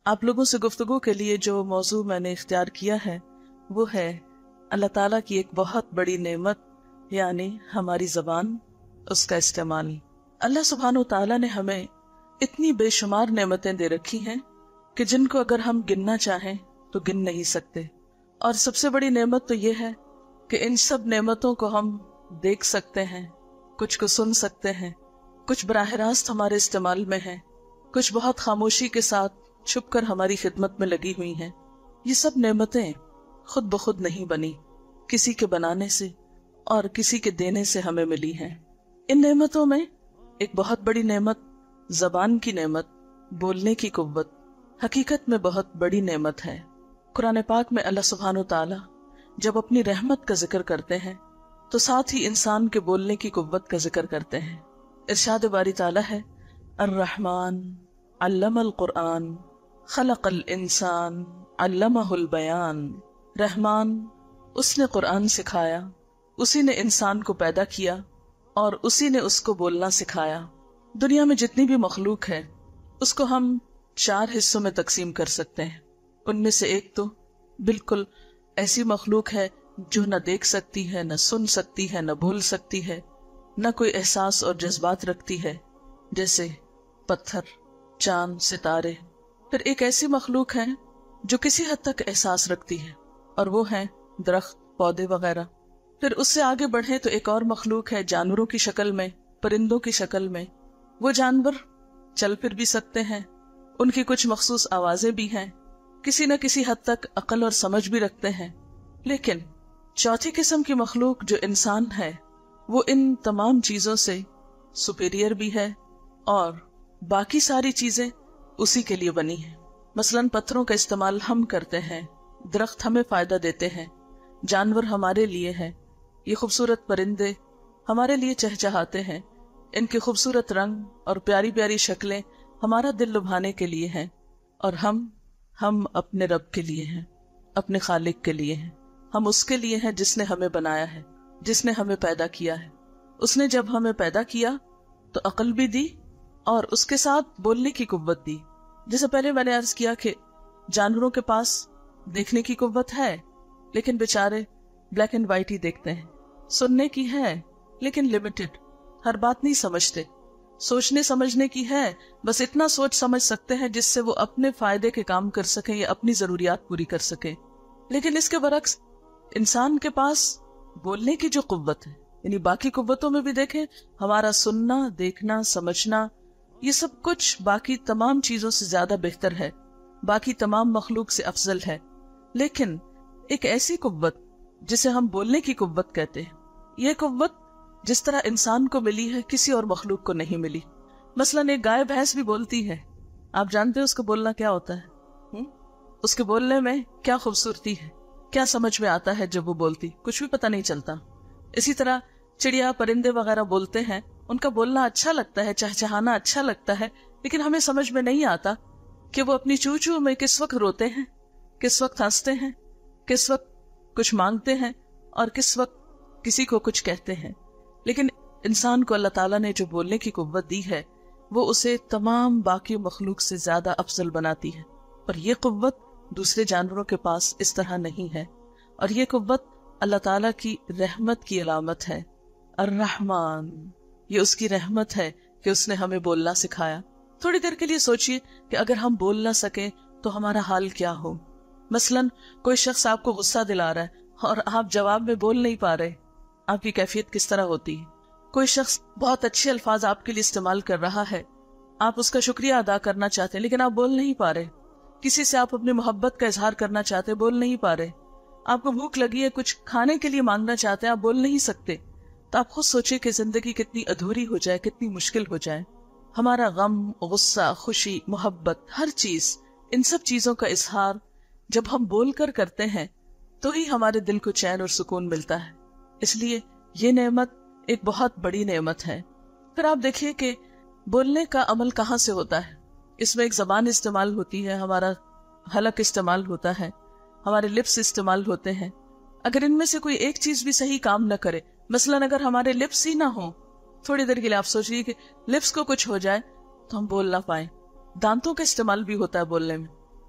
آپ لوگوں سے گفتگو کے لیے جو موضوع میں نے اختیار کیا ہے وہ ہے اللہ تعالیٰ کی ایک بہت بڑی نعمت، یعنی ہماری زبان، اس کا استعمال۔ اللہ سبحانہ و تعالیٰ نے ہمیں اتنی بے شمار نعمتیں دے رکھی ہیں کہ جن کو اگر ہم گننا چاہیں تو گن نہیں سکتے، اور سب سے بڑی نعمت تو یہ ہے کہ ان سب نعمتوں کو ہم دیکھ سکتے ہیں، کچھ کو سن سکتے ہیں، کچھ براہ راست ہمارے استعمال میں ہیں، کچھ بہت خاموشی کے ساتھ چھپ کر ہماری خدمت میں لگی ہوئی ہیں۔ یہ سب نعمتیں خود بخود نہیں بنی، کسی کے بنانے سے اور کسی کے دینے سے ہمیں ملی ہیں۔ ان نعمتوں میں ایک بہت بڑی نعمت زبان کی نعمت، بولنے کی قوت، حقیقت میں بہت بڑی نعمت ہے۔ قرآن پاک میں اللہ سبحانہ وتعالی جب اپنی رحمت کا ذکر کرتے ہیں تو ساتھ ہی انسان کے بولنے کی قوت کا ذکر کرتے ہیں۔ ارشاد باری تعالی ہے، الرحمن علم القرآن خلق الانسان علمہ البیان۔ رحمان، اس نے قرآن سکھایا، اسی نے انسان کو پیدا کیا اور اسی نے اس کو بولنا سکھایا۔ دنیا میں جتنی بھی مخلوق ہے اس کو ہم 4 حصوں میں تقسیم کر سکتے ہیں۔ ان میں سے ایک تو بالکل ایسی مخلوق ہے جو نہ دیکھ سکتی ہے، نہ سن سکتی ہے، نہ بول سکتی ہے، نہ کوئی احساس اور جذبات رکھتی ہے، جیسے پتھر، چاند، ستارے۔ پھر ایک ایسی مخلوق ہے جو کسی حد تک احساس رکھتی ہے، اور وہ ہیں درخت، پودے وغیرہ۔ پھر اس سے آگے بڑھیں تو ایک اور مخلوق ہے جانوروں کی شکل میں، پرندوں کی شکل میں۔ وہ جانور چل پھر بھی سکتے ہیں، ان کی کچھ مخصوص آوازیں بھی ہیں، کسی نہ کسی حد تک عقل اور سمجھ بھی رکھتے ہیں۔ لیکن چوتھی قسم کی مخلوق جو انسان ہے، وہ ان تمام چیزوں سے سپیریئر بھی ہے اور باقی ساری چیزیں اسی کے لیے بنی ہیں۔ مثلاً پتھروں کا استعمال ہم کرتے ہیں، درخت ہمیں فائدہ دیتے ہیں، جانور ہمارے لیے ہیں، یہ خوبصورت پرندے ہمارے لیے چہچہاتے ہیں، ان کے خوبصورت رنگ اور پیاری پیاری شکلیں ہمارا دل لبھانے کے لیے ہیں، اور ہم اپنے رب کے لیے ہیں، اپنے خالق کے لیے ہیں۔ ہم اس کے لیے ہیں جس نے ہمیں بنایا ہے، جس نے ہمیں پیدا کیا ہے۔ اس نے جب ہمیں پیدا کیا تو عقل بھی دی اور اس کے ساتھ بولنے کی قوت دی۔ جیسے پہلے میں نے عرض کیا کہ جانوروں کے پاس دیکھنے کی قوت ہے لیکن بیچارے بلیک اینڈ وائٹ ہی دیکھتے ہیں، سننے کی ہے لیکن لمیٹڈ، ہر بات نہیں سمجھتے، سوچنے سمجھنے کی ہے، بس اتنا سوچ سمجھ سکتے ہیں جس سے وہ اپنے فائدے کے کام کر سکیں یا اپنی ضروریات پوری کر سکیں۔ لیکن اس کے برعکس انسان کے پاس بولنے کی جو قوت ہے، یعنی باقی قوتوں میں بھی دیکھیں، ہمارا سننا، دیکھنا، سمجھنا، یہ سب کچھ باقی تمام چیزوں سے زیادہ بہتر ہے، باقی تمام مخلوق سے افضل ہے۔ لیکن ایک ایسی قوت جسے ہم بولنے کی قوت کہتے ہیں، یہ قوت جس طرح انسان کو ملی ہے کسی اور مخلوق کو نہیں ملی۔ مثلاً ایک گائے بھینس بھی بولتی ہے، آپ جانتے ہیں اس کو بولنا کیا ہوتا ہے؟ اس کے بولنے میں کیا خوبصورتی ہے، کیا سمجھ میں آتا ہے جب وہ بولتی، کچھ بھی پتہ نہیں چلتا۔ اسی طرح چڑیا، پرندے وغیرہ بولتے ہیں، ان کا بولنا اچھا لگتا ہے، چہچہانا اچھا لگتا ہے، لیکن ہمیں سمجھ میں نہیں آتا کہ وہ اپنی چو چو میں کس وقت روتے ہیں، کس وقت ہنستے ہیں، کس وقت کچھ مانگتے ہیں اور کس وقت کسی کو کچھ کہتے ہیں۔ لیکن انسان کو اللہ تعالیٰ نے جو بولنے کی قوت دی ہے وہ اسے تمام باقی مخلوق سے زیادہ افضل بناتی ہے، اور یہ قوت دوسرے جانوروں کے پاس اس طرح نہیں ہے، اور یہ قوت اللہ تعالیٰ کی رحمت کی علامت ہے۔ الرحمن، یہ اس کی رحمت ہے کہ اس نے ہمیں بولنا سکھایا۔ تھوڑی دیر کے لیے سوچئے کہ اگر ہم بول نہ سکیں تو ہمارا حال کیا ہو۔ مثلاً کوئی شخص آپ کو غصہ دلا رہا ہے اور آپ جواب میں بول نہیں پا رہے، آپ کی کیفیت کس طرح ہوتی ہے؟ کوئی شخص بہت اچھے الفاظ آپ کے لیے استعمال کر رہا ہے، آپ اس کا شکریہ ادا کرنا چاہتے ہیں لیکن آپ بول نہیں پا رہے، کسی سے آپ اپنی محبت کا اظہار کرنا چاہتے ہیں، بول نہیں پا رہے، آپ کو بھوک لگی ہے، کچھ کھانے کے لیے مانگنا چاہتے ہیں، آپ بول نہیں سکتے، تو آپ خود سوچیں کہ زندگی کتنی ادھوری ہو جائے، کتنی مشکل ہو جائے۔ ہمارا غم، غصہ، خوشی، محبت، ہر چیز، ان سب چیزوں کا اظہار جب ہم بول کر کرتے ہیں تو ہی ہمارے دل کو چین اور سکون ملتا ہے۔ اس لیے یہ نعمت ایک بہت بڑی نعمت ہے۔ پھر آپ دیکھیے کہ بولنے کا عمل کہاں سے ہوتا ہے۔ اس میں ایک زبان استعمال ہوتی ہے، ہمارا حلق استعمال ہوتا ہے، ہمارے لپس استعمال ہوتے ہیں۔ اگر ان میں سے کوئی ایک چیز بھی صحیح کام نہ کرے، مثلاً اگر ہمارے لپس ہی نہ ہوں، تھوڑی دیر کے لیے آپ سوچیے کہ لپس کو کچھ ہو جائے تو ہم بول نہ پائیں۔ دانتوں کا استعمال بھی ہوتا ہے بولنے میں،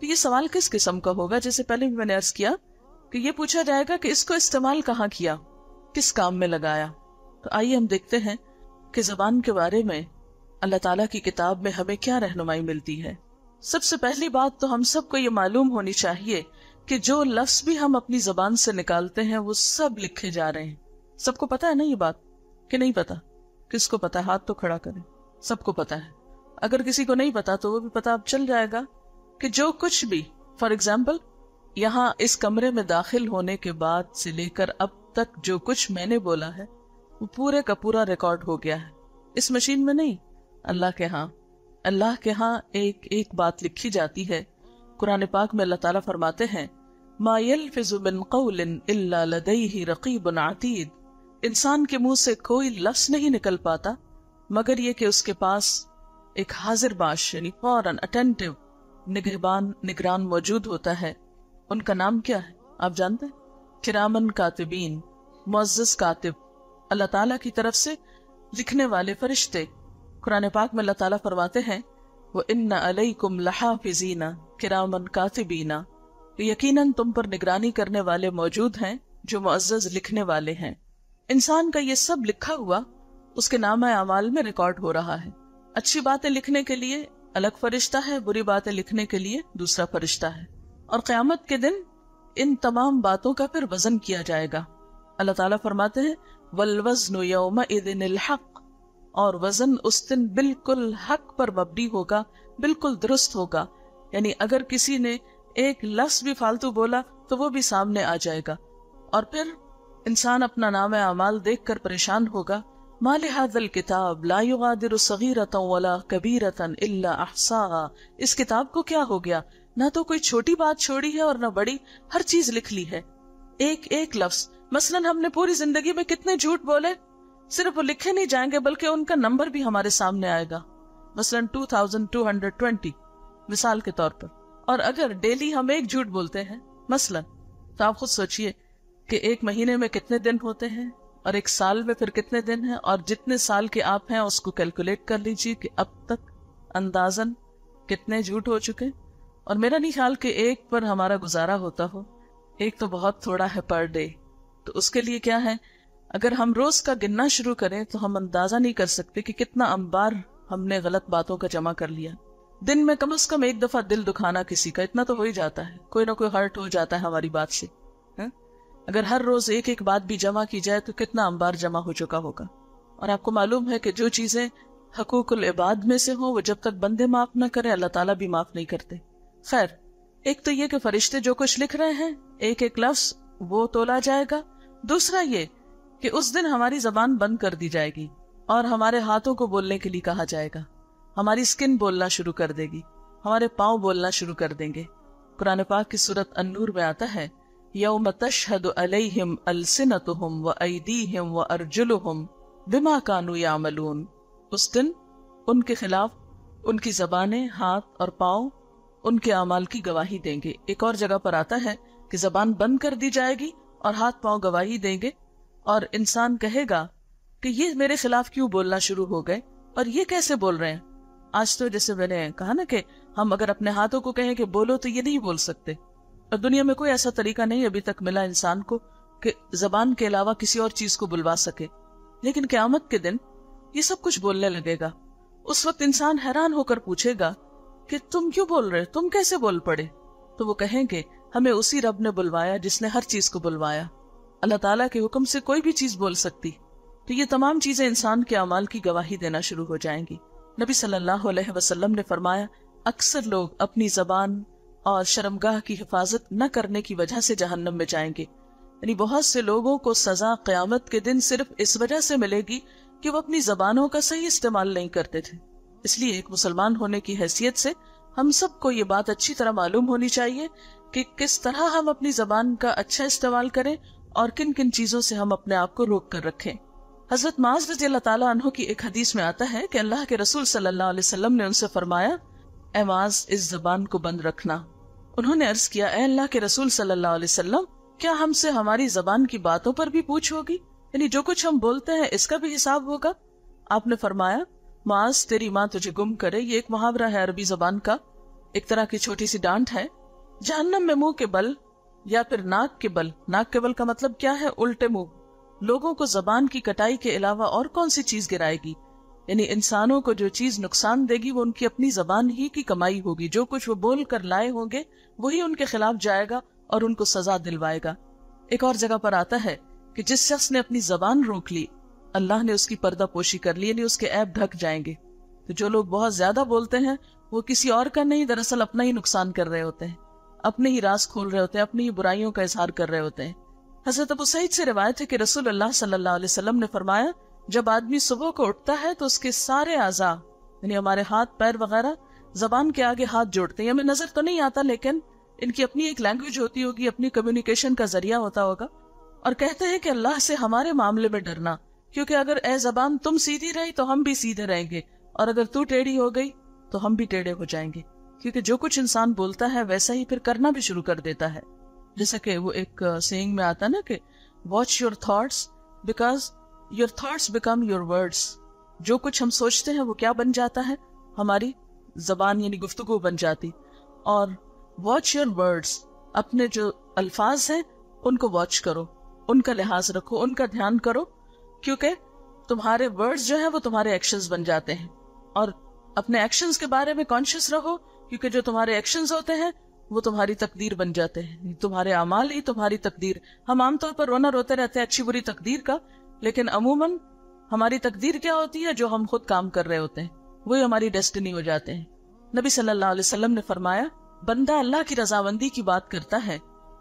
تو یہ سوال کس قسم کا ہوگا؟ جیسے پہلے بھی میں نے عرض کیا کہ یہ پوچھا جائے گا کہ اس کو استعمال کہاں کیا، کس کام میں لگایا۔ تو آئیے ہم دیکھتے ہیں کہ زبان کے بارے میں اللہ تعالیٰ کی کتاب میں ہمیں کیا رہنمائی ملتی ہے۔ سب سے پہلی بات تو ہم سب کو یہ معلوم ہونی چاہیے کہ جو لفظ بھی ہم اپنی زبان سے نکالتے ہیں وہ سب لکھے جا رہے ہیں۔ سب کو پتا ہے نا یہ بات کہ نہیں پتا؟ کس کو پتا ہے؟ ہاتھ تو کھڑا کریں۔ سب کو پتا ہے۔ اگر کسی کو نہیں پتا تو وہ بھی پتا اب چل جائے گا کہ جو کچھ بھی، فار ایگزامپل یہاں اس کمرے میں داخل ہونے کے بعد سے لے کر اب تک جو کچھ میں نے بولا ہے وہ پورے کا پورا ریکارڈ ہو گیا ہے، اس مشین میں نہیں، اللہ کے ہاں۔ اللہ کے ہاں ایک ایک بات لکھی جاتی ہے۔ قرآن پاک میں اللہ تعالیٰ فرماتے ہیں ما يلفظ من قول الا لديه رقیب عتید، انسان کے منہ سے کوئی لفظ نہیں نکل پاتا مگر یہ کہ اس کے پاس ایک حاضر باش یعنی فوراً اٹینٹیو نگہبان نگران موجود ہوتا ہے۔ ان کا نام کیا ہے آپ جانتے ہیں؟ کرامن کاتبین، معزز کاتب، اللہ تعالیٰ کی طرف سے لکھنے والے فرشتے۔ قرآن پاک میں اللہ تعالیٰ فرماتے ہیں وَإِنَّ عَلَيْكُمْ لَحَافِظِينَ كِرَامًا كَاتِبِينَ، یقیناً تم پر نگرانی کرنے والے موجود ہیں جو معزز لکھنے والے ہیں۔ انسان کا یہ سب لکھا ہوا اس کے نامہ اعمال میں ریکارڈ ہو رہا ہے۔ اچھی باتیں لکھنے کے لیے الگ فرشتہ ہے، بری باتیں لکھنے کے لیے دوسرا فرشتہ ہے، اور قیامت کے دن ان تمام باتوں کا پھر وزن کیا جائے گا۔ اللہ تعالیٰ فرماتے ہیں وَالْوَزْنُ يَوْمَئِذٍ الْحَقُّ، اور وزن اس دن بالکل حق پر مبنی ہوگا، بالکل درست ہوگا۔ یعنی اگر کسی نے ایک لفظ بھی فالتو بولا تو وہ بھی سامنے آ جائے گا، اور پھر انسان اپنا نام اعمال دیکھ کر پریشان ہوگا۔ ما لهذا الكتاب لا يغادر صغيرة ولا كبيرة الا احصاها، اس کتاب کو کیا ہو گیا؟ نہ تو کوئی چھوٹی بات چھوڑی ہے اور نہ بڑی، ہر چیز لکھ لی ہے، ایک ایک لفظ۔ مثلا ہم نے پوری زندگی میں کتنے جھوٹ بولے، صرف وہ لکھے نہیں جائیں گے بلکہ ان کا نمبر بھی ہمارے سامنے آئے گا، مثلا 2220 مثال کے طور پر۔ اور اگر ڈیلی ہم ایک جھوٹ بولتے ہیں مثلا، تو آپ خود سوچئے کہ ایک مہینے میں کتنے دن ہوتے ہیں اور ایک سال میں پھر کتنے دن ہیں، اور جتنے سال کے آپ ہیں اس کو کیلکولیٹ کر لیجئے کہ اب تک اندازاً کتنے جھوٹ ہو چکے۔ اور میرا نہیں خیال کہ ایک پر ہمارا گزارا ہوتا ہو، ایک تو بہت تھوڑا ہے پر ڈے۔ تو اس کے لیے کیا ہے، اگر ہم روز کا گننا شروع کریں تو ہم اندازہ نہیں کر سکتے کہ کتنا انبار ہم نے غلط باتوں کا جمع کر لیا۔ دن میں کم از کم ایک دفعہ دل دکھانا کسی کا، اتنا تو ہو ہی جاتا ہے، کوئی نہ کوئی ہرٹ ہو جاتا ہے ہماری بات سے۔ اگر ہر روز ایک ایک بات بھی جمع کی جائے تو کتنا انبار جمع ہو چکا ہوگا۔ اور آپ کو معلوم ہے کہ جو چیزیں حقوق العباد میں سے ہوں وہ جب تک بندے معاف نہ کریں اللہ تعالیٰ بھی معاف نہیں کرتے۔ خیر، ایک تو یہ کہ فرشتے جو کچھ لکھ رہے ہیں ایک ایک لفظ وہ تولا جائے گا، دوسرا یہ کہ اس دن ہماری زبان بند کر دی جائے گی اور ہمارے ہاتھوں کو بولنے کے لیے کہا جائے گا، ہماری سکن بولنا شروع کر دے گی، ہمارے پاؤں بولنا شروع کر دیں گے۔ قرآن پاک کی سورۃ النور میں آتا ہے یوم تشہد علیہم السنتہم وایدیہم وارجلہم بما کانوا یعملون، اس دن ان کے خلاف ان کی زبانیں، ہاتھ اور پاؤں ان کے اعمال کی گواہی دیں گے۔ ایک اور جگہ پر آتا ہے کہ زبان بند کر دی جائے گی اور ہاتھ پاؤں گواہی دیں گے، اور انسان کہے گا کہ یہ میرے خلاف کیوں بولنا شروع ہو گئے اور یہ کیسے بول رہے ہیں۔ آج تو جیسے میں نے کہا نا کہ ہم اگر اپنے ہاتھوں کو کہیں کہ بولو تو یہ نہیں بول سکتے، اور دنیا میں کوئی ایسا طریقہ نہیں ابھی تک ملا انسان کو کہ زبان کے علاوہ کسی اور چیز کو بلوا سکے۔ لیکن قیامت کے دن یہ سب کچھ بولنے لگے گا۔ اس وقت انسان حیران ہو کر پوچھے گا کہ تم کیوں بول رہے، تم کیسے بول پڑے؟ تو وہ کہیں گے ہمیں اسی رب نے بلوایا جس نے ہر چیز کو بلوایا۔ اللہ تعالیٰ کے حکم سے کوئی بھی چیز بول سکتی۔ تو یہ تمام چیزیں انسان کے اعمال کی گواہی دینا شروع ہو جائیں گی۔ نبی صلی اللہ علیہ وسلم نے فرمایا اکثر لوگ اپنی زبان اور شرمگاہ کی حفاظت نہ کرنے کی وجہ سے جہنم میں جائیں گے۔ یعنی بہت سے لوگوں کو سزا قیامت کے دن صرف اس وجہ سے ملے گی کہ وہ اپنی زبانوں کا صحیح استعمال نہیں کرتے تھے۔ اس لیے ایک مسلمان ہونے کی حیثیت سے ہم سب کو یہ بات اچھی طرح معلوم ہونی چاہیے کہ کس طرح ہم اپنی زبان کا اچھا استعمال کریں اور کن کن چیزوں سے ہم اپنے آپ کو روک کر رکھیں۔ حضرت معاذ رضی اللہ تعالیٰ عنہ کی ایک حدیث میں آتا ہے کہ اللہ کے رسول صلی اللہ علیہ وسلم نے ان سے فرمایا اے معاذ اس زبان کو بند رکھنا۔ انہوں نے عرض کیا اے اللہ کے رسول صلی اللہ علیہ وسلم کیا ہم سے ہماری زبان کی باتوں پر بھی پوچھ ہوگی، یعنی جو کچھ ہم بولتے ہیں اس کا بھی حساب ہوگا؟ آپ نے فرمایا معاذ تیری ماں تجھے گم کرے، یہ ایک محاورہ ہے عربی زبان کا ایک طرح کی چھوٹی سی ڈانٹ ہے. جہنم میں منہ کے بل یا پھر ناک کے بل. ناک کے بل کا مطلب کیا ہے؟ الٹے منہ. لوگوں کو زبان کی کٹائی کے علاوہ اور کون سی چیز گرائے گی؟ یعنی انسانوں کو جو چیز نقصان دے گی وہ ان کی اپنی زبان ہی کی کمائی ہوگی. جو کچھ وہ بول کر لائے ہوں گے وہی ان کے خلاف جائے گا اور ان کو سزا دلوائے گا. ایک اور جگہ پر آتا ہے کہ جس شخص نے اپنی زبان روک لی اللہ نے اس کی پردہ پوشی کر لی، یعنی اس کے عیب ڈھک جائیں گے. تو جو لوگ بہت زیادہ بولتے ہیں وہ کسی اور کا نہیں، دراصل اپنا ہی نقصان کر رہے ہوتے ہیں، اپنے ہی راز کھول رہے ہوتے ہیں، اپنی ہی برائیوں کا اظہار کر رہے ہوتے ہیں. حضرت ابو سعید سے روایت ہے کہ رسول اللہ صلی اللہ علیہ وسلم نے فرمایا جب آدمی صبح کو اٹھتا ہے تو اس کے سارے اعضاء یعنی ہمارے ہاتھ پیر وغیرہ زبان کے آگے ہاتھ جوڑتے ہیں. ہمیں نظر تو نہیں آتا لیکن ان کی اپنی ایک لینگویج ہوتی ہوگی، اپنی کمیونیکیشن کا ذریعہ ہوتا ہوگا. اور کہتے ہیں کہ اللہ سے ہمارے معاملے میں ڈرنا، کیونکہ اگر اے زبان تم سیدھی رہی تو ہم بھی سیدھے رہیں گے، اور اگر تو ٹیڑھی ہو گئی تو ہم بھی ٹیڑھے ہو جائیں گے. کیونکہ جو کچھ انسان بولتا ہے ویسا ہی پھر کرنا بھی شروع کر دیتا ہے. جیسا کہ وہ ایک سینگ میں آتا نا کہ watch your thoughts because your thoughts become your words. جو کچھ ہم سوچتے ہیں وہ کیا بن جاتا ہے؟ ہماری زبان یعنی گفتگو بن جاتی. اور واچ یور ورڈس، اپنے جو الفاظ ہیں ان کو واچ کرو، ان کا لحاظ رکھو، ان کا دھیان کرو، کیونکہ تمہارے ورڈز جو ہیں وہ تمہارے ایکشنز بن جاتے ہیں. اور اپنے ایکشنز کے بارے میں کانشیس رہو، کیونکہ جو تمہارے ایکشنز ہوتے ہیں وہ تمہاری تقدیر بن جاتے ہیں. تمہارے اعمال ہی تمہاری تقدیر. ہم عام طور پر رونا روتے رہتے ہیں اچھی بری تقدیر کا، لیکن عموماً ہماری تقدیر کیا ہوتی ہے؟ جو ہم خود کام کر رہے ہوتے ہیں وہی ہماری ڈیسٹنی ہو جاتے ہیں. نبی صلی اللہ علیہ وسلم نے فرمایا بندہ اللہ کی رضامندی کی بات کرتا ہے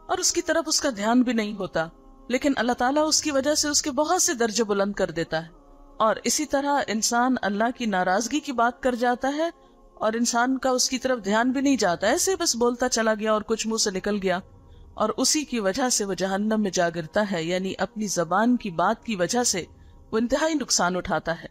اور اس کی طرف اس کا دھیان بھی نہیں ہوتا، لیکن اللہ تعالیٰ اس کی وجہ سے اس کے بہت سے درجے بلند کر دیتا ہے. اور اسی طرح انسان اللہ کی ناراضگی کی بات کر جاتا ہے اور انسان کا اس کی طرف دھیان بھی نہیں جاتا، ایسے بس بولتا چلا گیا اور کچھ منہ سے نکل گیا، اور اسی کی وجہ سے وہ جہنم میں جا گرتا ہے. یعنی اپنی زبان کی بات کی وجہ سے وہ انتہائی نقصان اٹھاتا ہے.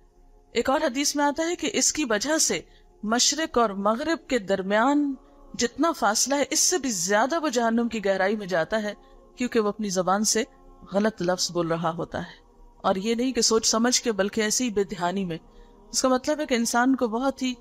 ایک اور حدیث میں آتا ہے کہ اس کی وجہ سے مشرق اور مغرب کے درمیان جتنا فاصلہ ہے اس سے بھی زیادہ وہ جہنم کی گہرائی میں جاتا ہے، کیونکہ وہ اپنی زبان سے غلط لفظ بول رہا ہوتا ہے. اور یہ نہیں کہ سوچ سمجھ کے، بلکہ ایسی بے دھیانی میں. اس کا مطلب ہے کہ انسان کو بہت ہی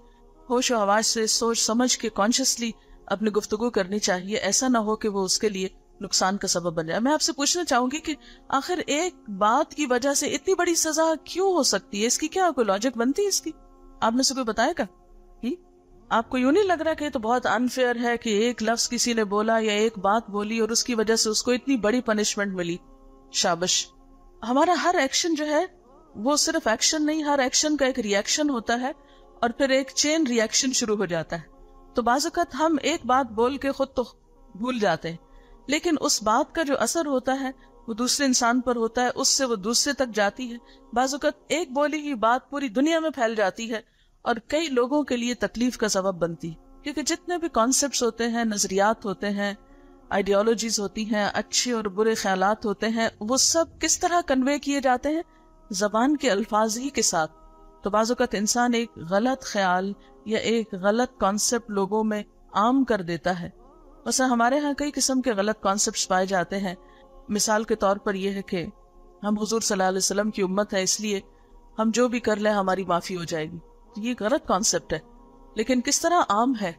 ہوش و حواس سے سوچ سمجھ کے کانشیسلی اپنی گفتگو کرنی چاہیے. ایسا نہ ہو کہ وہ اس کے لیے نقصان کا سبب بن جائے. میں آپ سے پوچھنا چاہوں گی کہ آخر ایک بات کی وجہ سے اتنی بڑی سزا کیوں ہو سکتی ہے؟ اس کی کیا کوئی لاجک بنتی ہے اس کی؟ آپ نے سے کوئی بتایا گا؟ آپ کو یوں نہیں لگ رہا کہ یہ تو بہت انفیئر ہے کہ ایک لفظ کسی نے بولا یا ایک بات بولی اور اس کی وجہ سے اس کو اتنی بڑی پنشمنٹ ملی؟ شابش. ہمارا ہر ایکشن جو ہے وہ صرف ایکشن نہیں، ہر ایکشن کا ایک ری ایکشن ہوتا ہے اور پھر ایک چین ری ایکشن شروع ہو جاتا ہے. تو بعض اوقات ہم ایک بات بول کے خود تو بھول جاتے ہیں، لیکن اس بات کا جو اثر ہوتا ہے وہ دوسرے انسان پر ہوتا ہے، اس سے وہ دوسرے تک جاتی ہے. بعض اوقات ایک بولی ہوئی بات پوری دنیا میں پھیل جاتی ہے اور کئی لوگوں کے لیے تکلیف کا سبب بنتی، کیونکہ جتنے بھی کانسیپٹس ہوتے ہیں، نظریات ہوتے ہیں، آئیڈیالوجیز ہوتی ہیں، اچھے اور برے خیالات ہوتے ہیں، وہ سب کس طرح کنوے کیے جاتے ہیں؟ زبان کے الفاظ ہی کے ساتھ. تو بعض اوقات انسان ایک غلط خیال یا ایک غلط کانسیپٹ لوگوں میں عام کر دیتا ہے. ویسے ہمارے ہاں کئی قسم کے غلط کانسیپٹس پائے جاتے ہیں. مثال کے طور پر یہ ہے کہ ہم حضور صلی اللہ علیہ وسلم کی امت ہے، اس لیے ہم جو بھی کر لیں ہماری معافی ہو جائے گی. یہ غلط کانسیپٹ ہے، لیکن کس طرح عام ہے.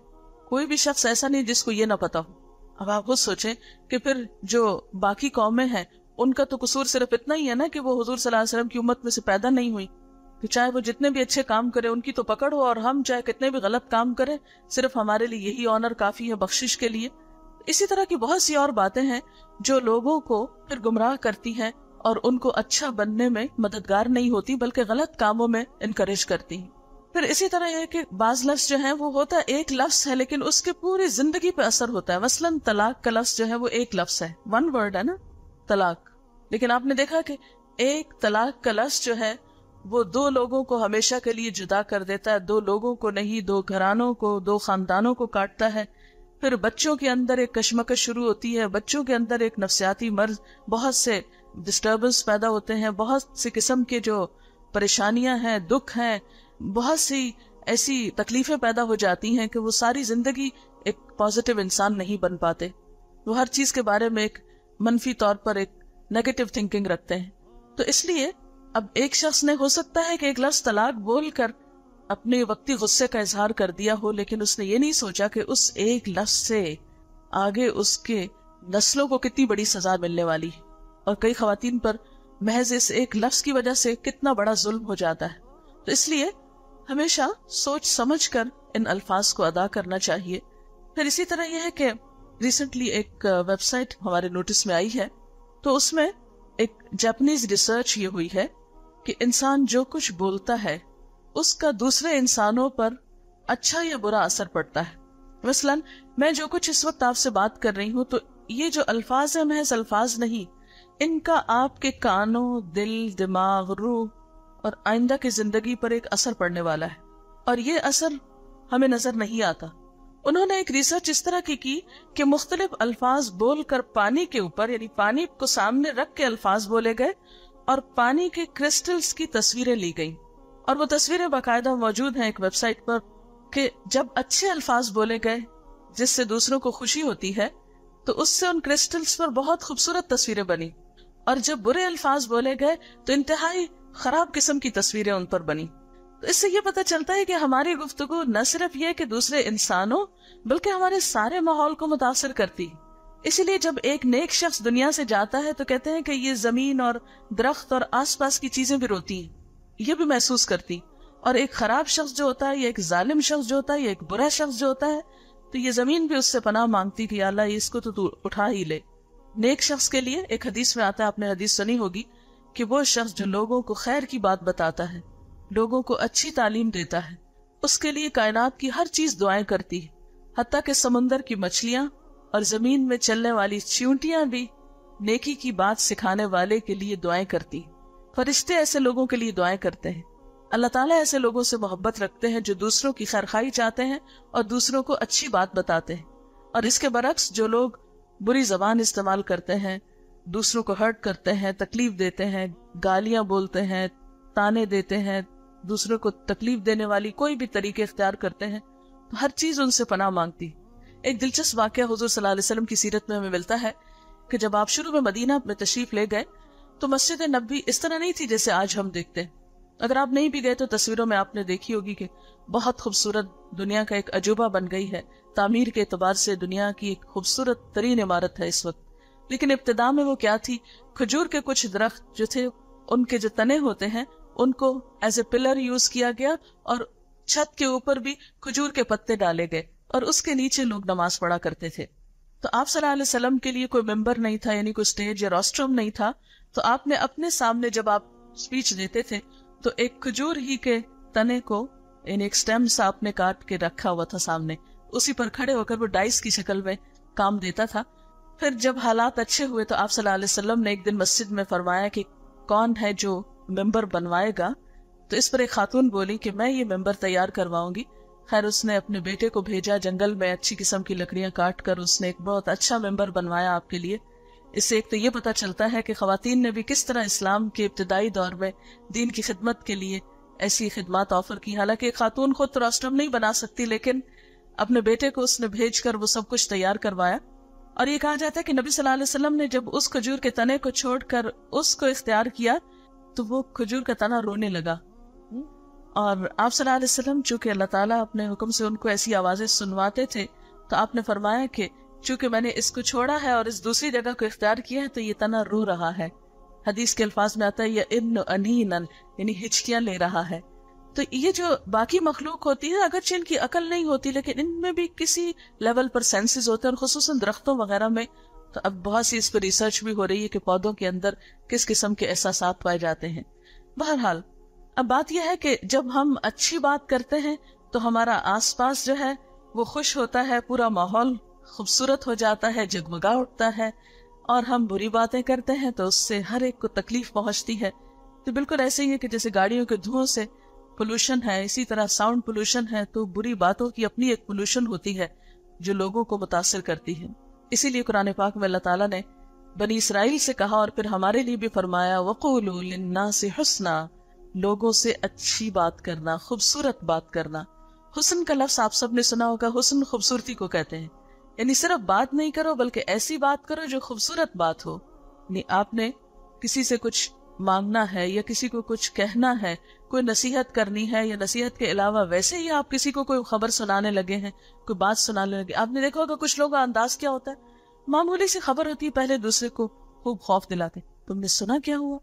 کوئی بھی شخص ایسا نہیں جس کو یہ نہ پتا ہو. اب آپ خود سوچیں کہ پھر جو باقی قومیں ہیں ان کا تو قصور صرف اتنا ہی ہے نا کہ وہ حضور صلی اللہ علیہ وسلم کی امت میں سے پیدا نہیں ہوئی. تو چاہے وہ جتنے بھی اچھے کام کرے ان کی تو پکڑ ہو، اور ہم چاہے کتنے بھی غلط کام کریں صرف ہمارے لیے یہی آنر کافی ہے بخشش کے لیے. اسی طرح کی بہت سی اور باتیں ہیں جو لوگوں کو پھر گمراہ کرتی ہیں اور ان کو اچھا بننے میں مددگار نہیں ہوتی بلکہ غلط کاموں میں انکریج کرتی ہیں. پھر اسی طرح یہ کہ بعض لفظ جو ہیں وہ ہوتا ہے ایک لفظ ہے لیکن اس کے پوری زندگی پہ اثر ہوتا ہے. مثلاً طلاق کا لفظ جو ہے وہ ایک لفظ ہے، ون ورڈ ہے نا طلاق، لیکن آپ نے دیکھا کہ ایک طلاق کا لفظ جو ہے وہ دو لوگوں کو ہمیشہ کے لیے جدا کر دیتا ہے. دو لوگوں کو نہیں، دو گھرانوں کو، دو خاندانوں کو کاٹتا ہے. پھر بچوں کے اندر ایک کشمکش شروع ہوتی ہے، بچوں کے اندر ایک نفسیاتی مرض، بہت سے ڈسٹربنس پیدا ہوتے ہیں، بہت سی قسم کے جو پریشانیاں ہیں، دکھ ہیں، بہت سی ایسی تکلیفیں پیدا ہو جاتی ہیں کہ وہ ساری زندگی ایک پازیٹیو انسان نہیں بن پاتے. وہ ہر چیز کے بارے میں ایک منفی طور پر ایک نیگیٹو تھنکنگ رکھتے ہیں. تو اس لیے اب ایک شخص نے ہو سکتا ہے کہ ایک لفظ طلاق بول کر اپنے وقتی غصے کا اظہار کر دیا ہو، لیکن اس نے یہ نہیں سوچا کہ اس ایک لفظ سے آگے اس کے نسلوں کو کتنی بڑی سزا ملنے والی، اور کئی خواتین پر محض اس ایک لفظ کی وجہ سے کتنا بڑا ظلم ہو جاتا ہے. تو اس لیے ہمیشہ سوچ سمجھ کر ان الفاظ کو ادا کرنا چاہیے. پھر اسی طرح یہ ہے کہ ریسنٹلی ایک ویب سائٹ ہمارے نوٹس میں آئی ہے، تو اس میں ایک جاپنیز ریسرچ یہ ہوئی ہے کہ انسان جو کچھ بولتا ہے اس کا دوسرے انسانوں پر اچھا یا برا اثر پڑتا ہے. مثلاً میں جو کچھ اس وقت آپ سے بات کر رہی ہوں، تو یہ جو الفاظ ہیں محض الفاظ نہیں، ان کا آپ کے کانوں، دل، دماغ، روح اور آئندہ کی زندگی پر ایک اثر پڑنے والا ہے، اور یہ اثر ہمیں نظر نہیں آتا. انہوں نے ایک ریسرچ اس طرح کی کہ مختلف الفاظ بول کر پانی کے اوپر، یعنی پانی کو سامنے رکھ کے الفاظ بولے گئے اور پانی کے کرسٹلز کی تصویریں لی گئیں، اور وہ تصویریں باقاعدہ موجود ہیں ایک ویب سائٹ پر، کہ جب اچھے الفاظ بولے گئے جس سے دوسروں کو خوشی ہوتی ہے تو اس سے ان کرسٹلز پر بہت خوبصورت تصویریں بنی، اور جب برے الفاظ بولے گئے تو انتہائی خراب قسم کی تصویریں ان پر بنی. تو اس سے یہ پتہ چلتا ہے کہ ہماری گفتگو نہ صرف یہ کہ دوسرے انسانوں بلکہ ہمارے سارے ماحول کو متاثر کرتی. اسی لیے جب ایک نیک شخص دنیا سے جاتا ہے تو کہتے ہیں کہ یہ زمین اور درخت اور آس پاس کی چیزیں بھی روتی ہیں، یہ بھی محسوس کرتی. اور ایک خراب شخص جو ہوتا ہے، یا ایک ظالم شخص جو ہوتا ہے، یا ایک برا شخص جو ہوتا ہے، تو یہ زمین بھی اس سے پناہ مانگتی کہ یا اللہ اس کو تو اٹھا ہی لے. نیک شخص کے لیے ایک حدیث میں آتا ہے، آپ نے حدیث سنی ہوگی، کہ وہ شخص جو لوگوں کو خیر کی بات بتاتا ہے، لوگوں کو اچھی تعلیم دیتا ہے، اس کے لیے کائنات کی ہر چیز دعائیں کرتی ہے، حتیٰ کہ سمندر کی مچھلیاں اور زمین میں چلنے والی چیونٹیاں بھی نیکی کی بات سکھانے والے کے لیے دعائیں کرتی. فرشتے ایسے لوگوں کے لیے دعائیں کرتے ہیں. اللہ تعالیٰ ایسے لوگوں سے محبت رکھتے ہیں جو دوسروں کی خیرخواہی چاہتے ہیں اور دوسروں کو اچھی بات بتاتے ہیں. اور اس کے برعکس جو لوگ بری زبان استعمال کرتے ہیں، دوسروں کو ہرٹ کرتے ہیں، تکلیف دیتے ہیں، گالیاں بولتے ہیں، تانے دیتے ہیں، دوسروں کو تکلیف دینے والی کوئی بھی طریقے اختیار کرتے ہیں، تو ہر چیز ان سے پناہ مانگتی. ایک دلچسپ واقعہ حضور صلی اللہ علیہ وسلم کی سیرت میں ہمیں ملتا ہے کہ جب آپ شروع میں مدینہ میں تشریف لے گئے تو مسجد نبوی اس طرح نہیں تھی جیسے آج ہم دیکھتے ہیں. اگر آپ نہیں بھی گئے تو تصویروں میں آپ نے دیکھی ہوگی کہ بہت خوبصورت دنیا کا ایک عجوبہ بن گئی ہے. تعمیر کے اعتبار سے دنیا کی ایک خوبصورت ترین عمارت ہے اس وقت. لیکن ابتدا میں وہ کیا تھی؟ کھجور کے کچھ درخت جو تھے، ان کے جو تنے ہوتے ہیں ان کو ایز اے پلر یوز کیا گیا، اور چھت کے اوپر بھی کھجور کے پتے ڈالے گئے، اور اس کے نیچے لوگ نماز پڑھا کرتے تھے. تو آپ صلی اللہ علیہ وسلم کے لیے کوئی ممبر نہیں تھا، یعنی کوئی سٹیج یا روسٹرم نہیں تھا. تو آپ نے اپنے سامنے جب آپ سپیچ دیتے تھے تو ایک کھجور ہی کے تنے کو، یعنی ایک سٹیم سا آپ نے کاٹ کے رکھا ہوا تھا سامنے، اسی پر کھڑے ہو کر وہ ڈائس کی شکل میں کام دیتا تھا. پھر جب حالات اچھے ہوئے تو آپ صلی اللہ علیہ وسلم نے ایک دن مسجد میں فرمایا کہ کون ہے جو ممبر بنوائے گا؟ تو اس پر ایک خاتون بولی کہ میں یہ ممبر تیار کرواؤں گی. خیر اس نے اپنے بیٹے کو بھیجا، جنگل میں اچھی قسم کی لکڑیاں کاٹ کر اس نے ایک بہت اچھا ممبر بنوایا آپ کے لیے. اس سے ایک تو یہ پتہ چلتا ہے کہ خواتین نے بھی کس طرح اسلام کے ابتدائی دور میں دین کی خدمت کے لیے ایسی خدمات آفر کی. حالانکہ ایک خاتون خود تو روسٹرم نہیں بنا سکتی، لیکن اپنے بیٹے کو اس نے بھیج کر وہ سب کچھ تیار کروایا. اور یہ کہا جاتا ہے کہ نبی صلی اللہ علیہ وسلم نے جب اس کھجور کے تنے کو چھوڑ کر اس کو اختیار کیا تو وہ کھجور کا تنا رونے لگا. اور آپ صلی اللہ علیہ وسلم چونکہ اللہ تعالیٰ اپنے حکم سے ان کو ایسی آوازیں سنواتے تھے، تو آپ نے فرمایا کہ چونکہ میں نے اس کو چھوڑا ہے اور اس دوسری جگہ کو اختیار کیا ہے تو یہ تنا رو رہا ہے. حدیث کے الفاظ میں آتا ہے یا ابن انینن، یعنی ہچکیاں لے رہا ہے. تو یہ جو باقی مخلوق ہوتی ہے اگرچہ ان کی عقل نہیں ہوتی لیکن ان میں بھی کسی لیول پر سینسز ہوتے ہیں، اور خصوصاً درختوں وغیرہ میں. تو اب بہت سی اس پر ریسرچ بھی ہو رہی ہے کہ پودوں کے اندر کس قسم کے احساسات پائے جاتے ہیں. بہرحال اب بات یہ ہے کہ جب ہم اچھی بات کرتے ہیں تو ہمارا آس پاس جو ہے وہ خوش ہوتا ہے، پورا ماحول خوبصورت ہو جاتا ہے، جگمگا اٹھتا ہے. اور ہم بری باتیں کرتے ہیں تو اس سے ہر ایک کو تکلیف پہنچتی ہے. تو بالکل ایسے ہی ہے کہ جیسے گاڑیوں کے دھوؤں سے پولوشن ہے، اسی طرح ساؤنڈ پولوشن ہے، تو بری باتوں کی اپنی ایک پولوشن ہوتی ہے جو لوگوں کو متاثر کرتی ہے. اسی لیے قرآن پاک میں اللہ تعالیٰ نے بنی اسرائیل سے کہا اور پھر ہمارے لیے بھی فرمایا وَقُولُوا لِلنَّاسِ حُسْنًا، لوگوں سے اچھی بات کرنا، خوبصورت بات کرنا. حسن کا لفظ آپ سب نے سنا ہوگا. حسن خوبصورتی کو کہتے ہیں، یعنی صرف بات نہیں کرو بلکہ ایسی بات کرو جو خوبصورت بات ہو. یعنی آپ نے کسی سے کچھ مانگنا ہے یا کسی کو کچھ کہنا ہے، کوئی نصیحت کرنی ہے، یا نصیحت کے علاوہ ویسے ہی آپ کسی کو کوئی خبر سنانے لگے ہیں، کوئی بات سنانے لگے. آپ نے دیکھا ہوگا کچھ لوگوں کا انداز کیا ہوتا ہے، معمولی سی خبر ہوتی ہے پہلے دوسرے کو خوب خوف دلاتے، تم نے سنا کیا ہوا.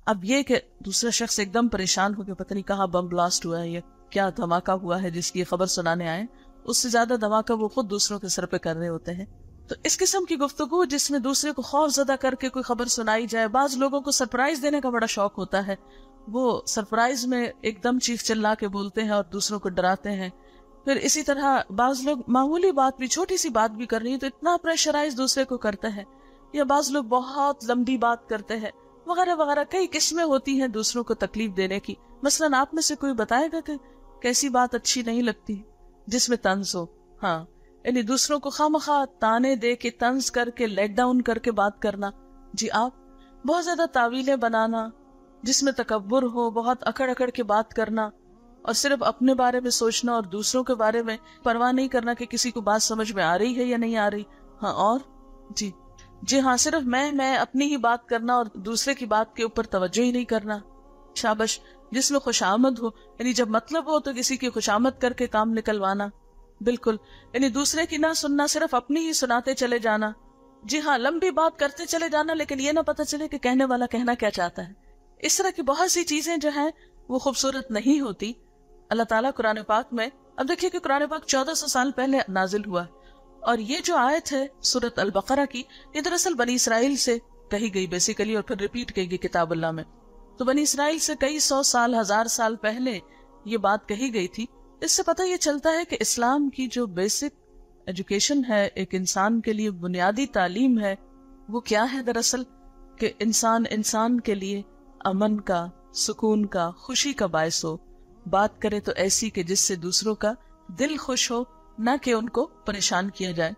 اب یہ کہ دوسرا شخص ایک دم پریشان ہو کے پتہ نہیں کہاں بم بلاسٹ ہوا ہے یا کیا دھماکہ ہوا ہے جس کی خبر سنانے آئے، اس سے زیادہ دھماکہ وہ خود دوسروں کے سر پہ کر رہے ہوتے ہیں. تو اس قسم کی گفتگو جس میں دوسرے کو خوف زدہ کر کے کوئی خبر سنائی جائے. بعض لوگوں کو سرپرائز دینے کا بڑا شوق ہوتا ہے، وہ سرپرائز میں ایک دم چیخ چلا کے بولتے ہیں اور دوسروں کو ڈراتے ہیں. پھر اسی طرح بعض لوگ معمولی بات بھی، چھوٹی سی بات بھی کر رہی ہے تو اتنا پریشرائز دوسرے کو کرتے ہیں، یا بعض لوگ بہت لمبی بات کرتے ہیں وغیرہ وغیرہ. کئی قسمیں ہوتی ہیں دوسروں کو تکلیف دینے کی. مثلاً آپ میں سے کوئی بتائے گا کہ کیسی بات اچھی نہیں لگتی جس میں طنز ہو؟ ہاں، یعنی دوسروں کو خواہ تانے دے کے، طنز کر کے، لیٹ ڈاؤن کر کے بات کرنا. جی آپ بہت زیادہ تعویلیں بنانا جس میں تکبر ہو، بہت اکڑ اکڑ کے بات کرنا، اور صرف اپنے بارے میں سوچنا اور دوسروں کے بارے میں پرواہ نہیں کرنا کہ کسی کو بات سمجھ میں آ رہی ہے یا نہیں آ رہی. ہاں، اور جی ہاں، صرف میں اپنی ہی بات کرنا اور دوسرے کی بات کے اوپر توجہ ہی نہیں کرنا. شابش. جس میں خوشامد ہو، یعنی جب مطلب ہو تو کسی کی خوشامد کر کے کام نکلوانا. بالکل، یعنی دوسرے کی نہ سننا، صرف اپنی ہی سناتے چلے جانا. جی ہاں، لمبی بات کرتے چلے جانا لیکن یہ نہ پتہ چلے کہ کہنے والا کہنا کیا چاہتا ہے. اس طرح کی بہت سی چیزیں جو ہیں وہ خوبصورت نہیں ہوتی. اللہ تعالیٰ قرآن پاک میں، اب دیکھیے کہ قرآن پاک 1400 سال پہلے نازل ہوا، اور یہ جو آیت ہے سورۃ البقرہ کی، یہ دراصل بنی اسرائیل سے کہی گئی بیسیکلی، اور پھر ریپیٹ کی گئی کتاب اللہ میں. تو بنی اسرائیل سے کئی 100 سال، 1000 سال پہلے یہ بات کہی گئی تھی. اس سے پتہ یہ چلتا ہے کہ اسلام کی جو بیسک ایجوکیشن ہے، ایک انسان کے لیے بنیادی تعلیم ہے، وہ کیا ہے دراصل؟ کہ انسان کے لیے امن کا، سکون کا، خوشی کا باعث ہو. بات کرے تو ایسی کہ جس سے دوسروں کا دل خوش ہو، نہ کہ ان کو پریشان کیا جائے.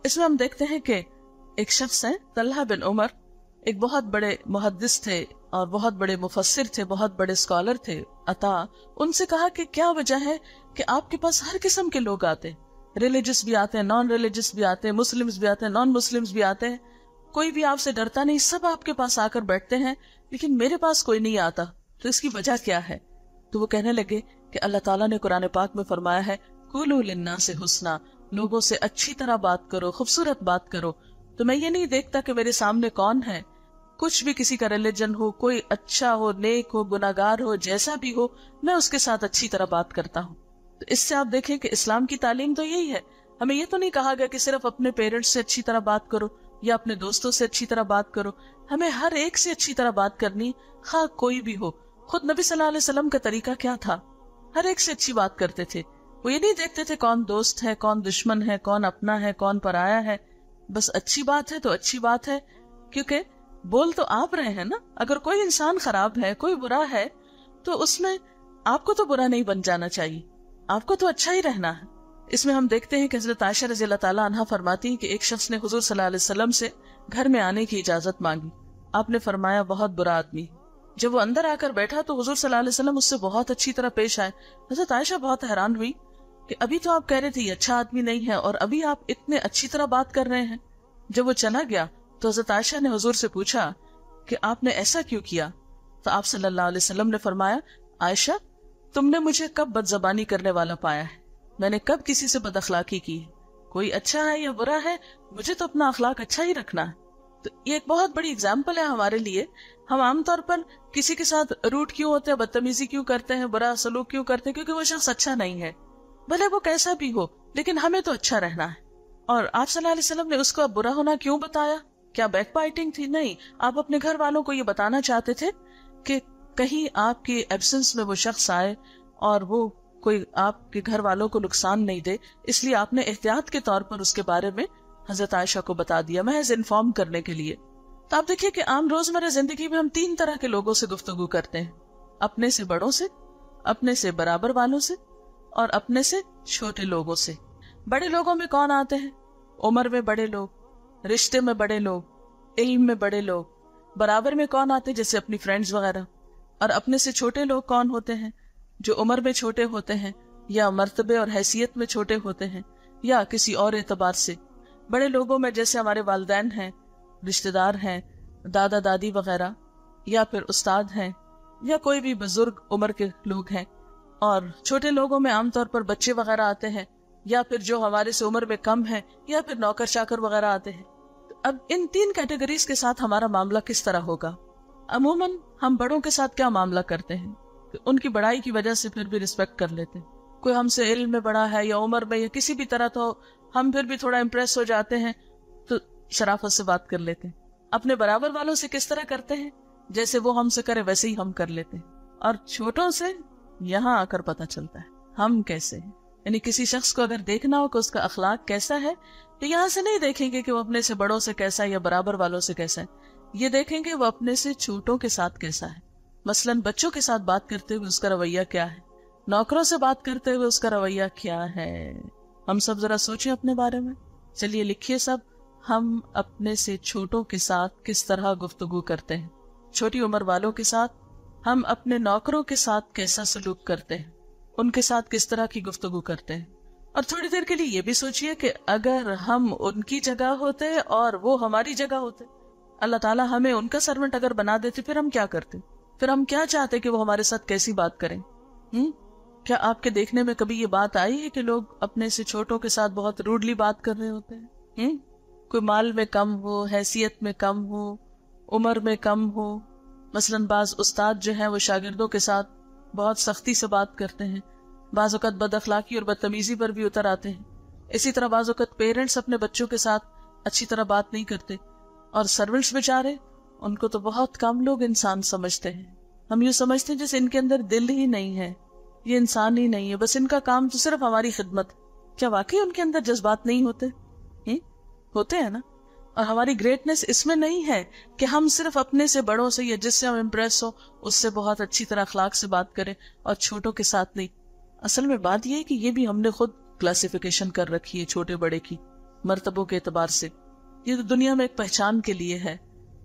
اس میں ہم دیکھتے ہیں کہ ایک شخص ہے طلحہ بن عمر، ایک بہت بڑے محدث تھے اور بہت بڑے مفسر تھے، بہت بڑے اسکالر تھے. عطا ان سے کہا کہ کیا وجہ ہے کہ آپ کے پاس ہر قسم کے لوگ آتے ہیں، ریلیجس بھی آتے ہیں، نان ریلیجس بھی آتے ہیں، مسلمز بھی آتے ہیں، نان مسلمز بھی آتے ہیں، کوئی بھی آپ سے ڈرتا نہیں، سب آپ کے پاس آ کر بیٹھتے ہیں، لیکن میرے پاس کوئی نہیں آتا، تو اس کی وجہ کیا ہے؟ تو وہ کہنے لگے کہ اللہ تعالیٰ نے قرآن پاک میں فرمایا ہے، قولوا للناس حسنا، لوگوں سے اچھی طرح بات کرو، خوبصورت بات کرو. تو میں یہ نہیں دیکھتا کہ میرے سامنے کون ہے، کچھ بھی کسی کا ریلیجن ہو، کوئی اچھا ہو، نیک ہو، گناہگار ہو، جیسا بھی ہو، میں اس کے ساتھ اچھی طرح بات کرتا ہوں. تو اس سے آپ دیکھیں کہ اسلام کی تعلیم تو یہی ہے. ہمیں یہ تو نہیں کہا گیا کہ صرف اپنے پیرنٹس سے اچھی طرح بات کرو یا اپنے دوستوں سے اچھی طرح بات کرو. ہمیں ہر ایک سے اچھی طرح بات کرنی، خواہ کوئی بھی ہو. خود نبی صلی اللہ علیہ وسلم کا طریقہ کیا تھا؟ ہر ایک سے اچھی بات کرتے تھے. وہ یہ نہیں دیکھتے تھے کون دوست ہے، کون دشمن ہے، کون اپنا ہے، کون پرایا ہے. بس اچھی بات ہے تو اچھی بات ہے، کیونکہ بول تو آپ رہے ہیں نا. اگر کوئی انسان خراب ہے، کوئی برا ہے، تو اس میں آپ کو تو برا نہیں بن جانا چاہیے، آپ کو تو اچھا ہی رہنا ہے. اس میں ہم دیکھتے ہیں کہ حضرت عائشہ رضی اللہ تعالیٰ عنہا فرماتی ہیں کہ ایک شخص نے حضور صلی اللہ علیہ وسلم سے گھر میں آنے کی اجازت مانگی. آپ نے فرمایا بہت برا آدمی. جب وہ اندر آ کر بیٹھا تو حضور صلی اللہ علیہ وسلم اس سے بہت اچھی طرح پیش آئے. حضرت عائشہ بہت حیران ہوئی کہ ابھی تو آپ کہہ رہے تھے یہ اچھا آدمی نہیں ہے، اور ابھی آپ اتنے اچھی طرح بات کر رہے ہیں. جب وہ چلا گیا تو حضرت عائشہ نے حضور سے پوچھا کہ آپ نے ایسا کیوں کیا؟ تو آپ صلی اللہ علیہ وسلم نے فرمایا، عائشہ تم نے مجھے کب بد زبانی کرنے والا پایا ہے؟ میں نے کب کسی سے بد اخلاقی کی ہے؟ کوئی اچھا ہے یا برا ہے، مجھے تو اپنا اخلاق اچھا ہی رکھنا ہے. تو یہ ایک بہت بڑی اگزامپل ہے ہمارے لیے. ہم عام طور پر کسی کے ساتھ روٹ کیوں ہوتے ہیں، بدتمیزی کیوں کرتے ہیں، برا سلوک کیوں کرتے ہیں؟ کیونکہ وہ شخص اچھا نہیں ہے، بھلے وہ کیسا بھی ہو، لیکن ہمیں تو اچھا رہنا ہے. اور آپ صلی اللہ علیہ وسلم نے اس کو اب برا ہونا کیوں بتایا؟ کیا بیک بائٹنگ تھی؟ نہیں. آپ اپنے گھر والوں کو یہ بتانا چاہتے تھے کہ کہیں آپ کی ایبسنس میں وہ شخص آئے اور وہ کوئی آپ کے گھر والوں کو نقصان نہیں دے، اس لیے آپ نے احتیاط کے طور پر اس کے بارے میں حضرت عائشہ کو بتا دیا، محض انفارم کرنے کے لیے. تو آپ دیکھیے کہ عام روزمرہ زندگی میں ہم 3 طرح کے لوگوں سے گفتگو کرتے ہیں: اپنے سے بڑوں سے، اپنے سے برابر والوں سے، اور اپنے سے چھوٹے لوگوں سے. بڑے لوگوں میں کون آتے ہیں؟ عمر میں بڑے لوگ، رشتے میں بڑے لوگ، علم میں بڑے لوگ. برابر میں کون آتے ہیں؟ جیسے اپنی فرینڈز وغیرہ. اور اپنے سے چھوٹے لوگ کون ہوتے ہیں؟ جو عمر میں چھوٹے ہوتے ہیں، یا مرتبے اور حیثیت میں چھوٹے ہوتے ہیں، یا کسی اور اعتبار سے. بڑے لوگوں میں جیسے ہمارے والدین ہیں، رشتہ دار ہیں، دادا دادی وغیرہ. یا پھر استاد ہیں یا کوئی بھی بزرگ عمر کے لوگ ہیں، اور چھوٹے لوگوں میں عام طور پر بچے وغیرہ آتے ہیں، یا پھر جو ہمارے سے عمر میں کم ہیں، یا پھر نوکر چاکر وغیرہ آتے ہیں. اب ان 3 کیٹیگریز کے ساتھ ہمارا معاملہ کس طرح ہوگا؟ عموماً ہم بڑوں کے ساتھ کیا معاملہ کرتے ہیں؟ ان کی بڑائی کی وجہ سے پھر بھی رسپیکٹ کر لیتے ہیں. کوئی ہم سے علم میں بڑا ہے یا عمر میں یا کسی بھی طرح، تو ہم پھر بھی تھوڑا امپریس ہو جاتے ہیں تو شرافت سے بات کر لیتے ہیں. اپنے برابر والوں سے کس طرح کرتے ہیں؟ جیسے وہ ہم سے کرے ویسے ہی ہم کر لیتے ہیں. اور چھوٹوں سے یہاں آ کر پتہ چلتا ہے ہم کیسے ہیں. یعنی کسی شخص کو اگر دیکھنا ہو کہ اس کا اخلاق کیسا ہے، تو یہاں سے نہیں دیکھیں گے کہ وہ اپنے سے بڑوں سے کیسا ہے یا برابر والوں سے کیسا ہے. یہ دیکھیں گے وہ اپنے سے چھوٹوں کے ساتھ کیسا ہے. مثلاً بچوں کے ساتھ بات کرتے ہوئے اس کا رویہ کیا ہے، نوکروں سے بات کرتے ہوئے اس کا رویہ کیا ہے. ہم سب ذرا سوچیں اپنے بارے میں. چلیے لکھیے سب، ہم اپنے سے چھوٹوں کے ساتھ کس طرح گفتگو کرتے ہیں. چھوٹی عمر والوں کے ساتھ ہم اپنے نوکروں کے ساتھ کیسا سلوک کرتے ہیں، ان کے ساتھ کس طرح کی گفتگو کرتے ہیں. اور تھوڑی دیر کے لیے یہ بھی سوچئے کہ اگر ہم ان کی جگہ ہوتے اور وہ ہماری جگہ ہوتے، اللہ تعالیٰ ہمیں ان کا سرونٹ اگر بنا دیتے، پھر ہم کیا کرتے؟ پھر ہم کیا چاہتے کہ وہ ہمارے ساتھ کیسی بات کریں؟ کیا آپ کے دیکھنے میں کبھی یہ بات آئی ہے کہ لوگ اپنے سے چھوٹوں کے ساتھ بہت روڈلی بات کر رہے ہوتے ہیں؟ کوئی مال میں کم ہو، حیثیت میں کم ہو، عمر میں کم ہو. مثلاً بعض استاد جو ہیں وہ شاگردوں کے ساتھ بہت سختی سے بات کرتے ہیں، بعض اوقات بد اخلاقی اور بدتمیزی پر بھی اتر آتے ہیں. اسی طرح بعض اوقات پیرنٹس اپنے بچوں کے ساتھ اچھی طرح بات نہیں کرتے، اور سرونٹس بیچارے، ان کو تو بہت کم لوگ انسان سمجھتے ہیں. ہم یوں سمجھتے ہیں جیسے ان کے اندر دل ہی نہیں ہے، یہ انسان ہی نہیں ہے، بس ان کا کام تو صرف ہماری خدمت. کیا واقعی ان کے اندر جذبات نہیں ہوتے؟ ہوتے ہیں نا. اور ہماری گریٹنس اس میں نہیں ہے کہ ہم صرف اپنے سے بڑوں سے یا جس سے ہم امپریس ہو اس سے بہت اچھی طرح اخلاق سے بات کریں اور چھوٹوں کے ساتھ نہیں. اصل میں بات یہ ہے کہ یہ بھی ہم نے خود کلاسیفیکیشن کر رکھی ہے چھوٹے بڑے کی مرتبوں کے اعتبار سے. یہ تو دنیا میں ایک پہچان کے لیے ہے،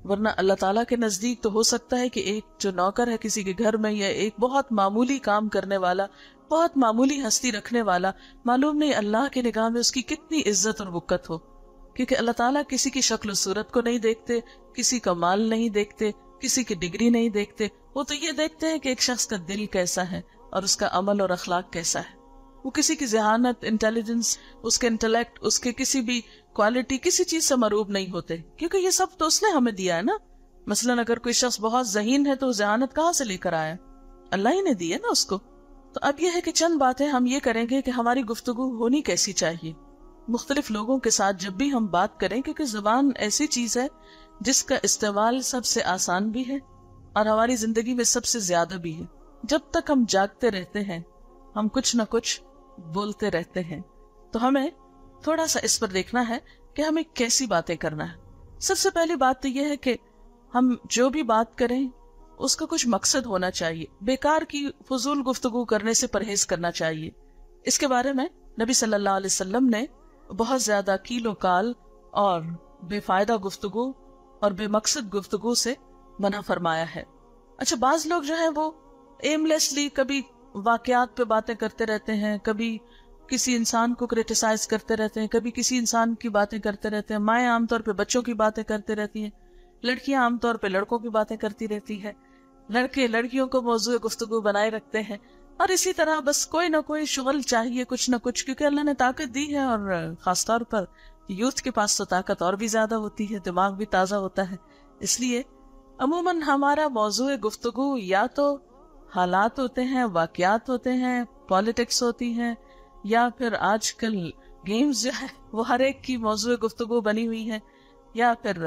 ورنہ اللہ تعالیٰ کے نزدیک تو ہو سکتا ہے کہ ایک جو نوکر ہے کسی کے گھر میں، یا ایک بہت معمولی کام کرنے والا، بہت معمولی ہستی رکھنے والا، معلوم نہیں اللہ کے نگاہ میں اس کی کتنی عزت اور وقت ہو. کیونکہ اللہ تعالیٰ کسی کی شکل و صورت کو نہیں دیکھتے، کسی کا مال نہیں دیکھتے، کسی کی ڈگری نہیں دیکھتے. وہ تو یہ دیکھتے ہیں کہ ایک شخص کا دل کیسا ہے اور اس کا عمل اور اخلاق کیسا ہے. وہ کسی کی ذہانت، انٹیلیجنس، اس کے انٹلیکٹ، اس کے کسی بھی کوالٹی، کسی چیز سے مروب نہیں ہوتے، کیونکہ یہ سب تو اس نے ہمیں دیا ہے نا. مثلاً اگر کوئی شخص بہت ذہین ہے تو ذہانت کہاں سے لے کر آیا؟ اللہ ہی نے دی ہے نا اس کو. تو اب یہ ہے کہ چند باتیں ہم یہ کریں گے کہ ہماری گفتگو ہونی کیسی چاہیے مختلف لوگوں کے ساتھ جب بھی ہم بات کریں، کیونکہ زبان ایسی چیز ہے جس کا استعمال سب سے آسان بھی ہے اور ہماری زندگی میں سب سے زیادہ بھی ہے. جب تک ہم جاگتے رہتے ہیں ہم کچھ نہ کچھ بولتے رہتے ہیں. تو ہمیں تھوڑا سا اس پر دیکھنا ہے کہ ہمیں کیسی باتیں کرنا ہے. سب سے پہلی بات تو یہ ہے کہ ہم جو بھی بات کریں اس کا کچھ مقصد ہونا چاہیے. بیکار کی فضول گفتگو کرنے سے پرہیز کرنا چاہیے. اس کے بارے میں نبی صلی اللہ علیہ وسلم نے بہت زیادہ کیل و کال اور بے فائدہ گفتگو اور بے مقصد گفتگو سے منع فرمایا ہے. اچھا، بعض لوگ جو ہیں وہ ایم لیسلی کبھی واقعات پہ باتیں کرتے رہتے ہیں، کبھی کسی انسان کو کرٹیسائز کرتے رہتے ہیں، کبھی کسی انسان کی باتیں کرتے رہتے ہیں. مائیں عام طور پہ بچوں کی باتیں کرتے رہتی ہیں، لڑکیاں عام طور پہ لڑکوں کی باتیں کرتی رہتی ہے، لڑکے لڑکیوں کو موضوع گفتگو بنائے رکھتے ہیں. اور اسی طرح بس کوئی نہ کوئی شغل چاہیے، کچھ نہ کچھ، کیونکہ اللہ نے طاقت دی ہے اور خاص طور پر یوتھ کے پاس تو طاقت اور بھی زیادہ ہوتی ہے، دماغ بھی تازہ ہوتا ہے. اس لیے عموماً ہمارا موضوع گفتگو یا تو حالات ہوتے ہیں، واقعات ہوتے ہیں، پالیٹکس ہوتی ہیں، یا پھر آج کل گیمز جو ہے وہ ہر ایک کی موضوع گفتگو بنی ہوئی ہے، یا پھر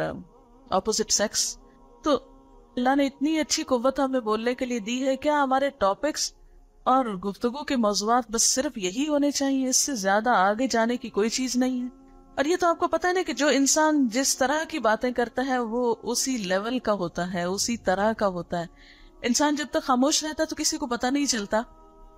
اپوزٹ سیکس. تو اللہ نے اتنی اچھی قوت ہمیں بولنے کے لیے دی ہے، کیا ہمارے ٹاپکس اور گفتگو کے موضوعات بس صرف یہی ہونے چاہیے؟ اس سے زیادہ آگے جانے کی کوئی چیز نہیں ہے. اور یہ تو آپ کو پتہ ہے کہ جو انسان جس طرح کی باتیں کرتا ہے وہ اسی لیول کا ہوتا ہے، اسی طرح کا ہوتا ہے. انسان جب تک خاموش رہتا ہے تو کسی کو پتہ نہیں چلتا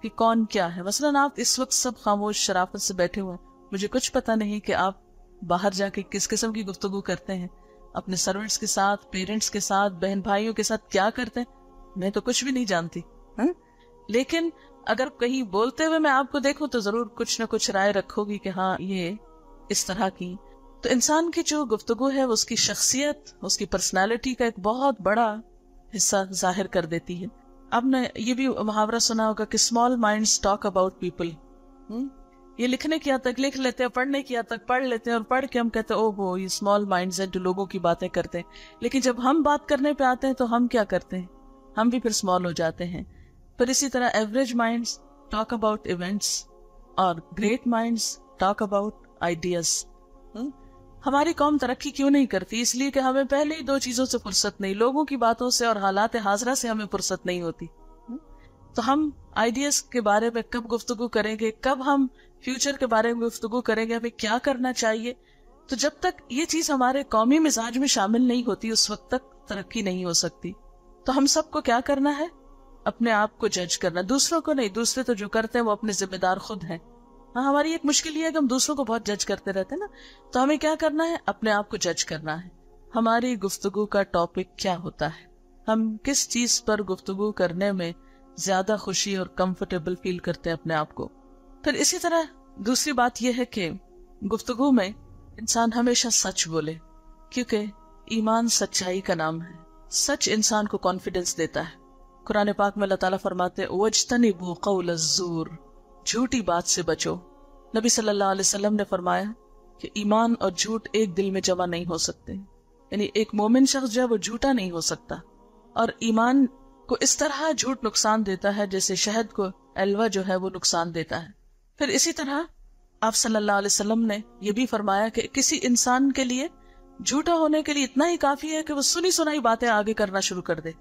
کہ کون کیا ہے. مثلاً آپ اس وقت سب خاموش شرافت سے بیٹھے ہوئے ہیں، مجھے کچھ پتہ نہیں کہ آپ باہر جا کے کس قسم کی گفتگو کرتے ہیں، اپنے سرونٹس کے ساتھ، پیرنٹس کے ساتھ، بہن بھائیوں کے ساتھ کیا کرتے ہیں. میں تو کچھ بھی نہیں جانتی، لیکن اگر کہیں بولتے ہوئے میں آپ کو دیکھوں تو ضرور کچھ نہ کچھ رائے رکھو گی کہ ہاں یہ اس طرح کی. تو انسان کی جو گفتگو ہے اس کی شخصیت، اس کی پرسنالٹی کا ایک بہت بڑا حصہ ظاہر کر دیتی ہے. آپ نے یہ بھی محاورہ سنا ہوگا کہ small minds talk about people. یہ لکھنے کی حد تک لکھ لیتے ہیں, پڑھنے کی حد تک پڑھ لیتے ہیں, اور پڑھ کے ہم کہتے ہیں او ہو یہ اسمال مائنڈز ہیں جو لوگوں کی باتیں کرتے ہیں. لیکن جب ہم بات کرنے پہ آتے ہیں تو ہم کیا کرتے ہیں, ہم بھی پھر اسمال ہو جاتے ہیں. پھر اسی طرح average minds talk about events اور great minds talk about ideas. ہماری قوم ترقی کیوں نہیں کرتی؟ اس لیے کہ ہمیں پہلے ہی دو چیزوں سے فرصت نہیں, لوگوں کی باتوں سے اور حالات حاضرہ سے ہمیں فرصت نہیں ہوتی. تو ہم آئیڈیاز کے بارے میں کب گفتگو کریں گے, کب ہم فیوچر کے بارے میں گفتگو کریں گے, ہمیں کیا کرنا چاہیے؟ تو جب تک یہ چیز ہمارے قومی مزاج میں شامل نہیں ہوتی اس وقت تک ترقی نہیں ہو سکتی. تو ہم سب کو کیا کرنا ہے؟ اپنے آپ کو جج کرنا, دوسروں کو نہیں. دوسرے تو جو کرتے ہیں وہ اپنے ذمہ دار خود ہیں. ہماری ایک مشکل یہ ہے کہ ہم دوسروں کو بہت جج کرتے رہتے ہیں نا. تو ہمیں کیا کرنا ہے؟ اپنے آپ کو جج کرنا ہے. ہماری گفتگو کا ٹاپک کیا ہوتا ہے, ہم کس چیز پر گفتگو کرنے میں زیادہ خوشی اور کمفرٹیبل فیل کرتے ہیں اپنے آپ کو. پھر اسی طرح دوسری بات یہ ہے کہ گفتگو میں انسان ہمیشہ سچ بولے, کیونکہ ایمان سچائی کا نام ہے. سچ انسان کو کانفیڈنس دیتا ہے. قرآن پاک میں اللہ تعالیٰ فرماتے ہیں وَاجْتَنِبُوا قَوْلَ الزُّورِ, جھوٹی بات سے بچو. نبی صلی اللہ علیہ وسلم نے فرمایا کہ ایمان اور جھوٹ ایک دل میں جمع نہیں ہو سکتے. یعنی ایک مومن شخص جو ہے وہ جھوٹا نہیں ہو سکتا. اور ایمان کو اس طرح جھوٹ نقصان دیتا ہے جیسے شہد کو الوا جو ہے وہ نقصان دیتا ہے. پھر اسی طرح آپ صلی اللہ علیہ وسلم نے یہ بھی فرمایا کہ کسی انسان کے لیے جھوٹا ہونے کے لیے اتنا ہی کافی ہے کہ وہ سنی سنائی باتیں آگے کرنا شروع کر دے.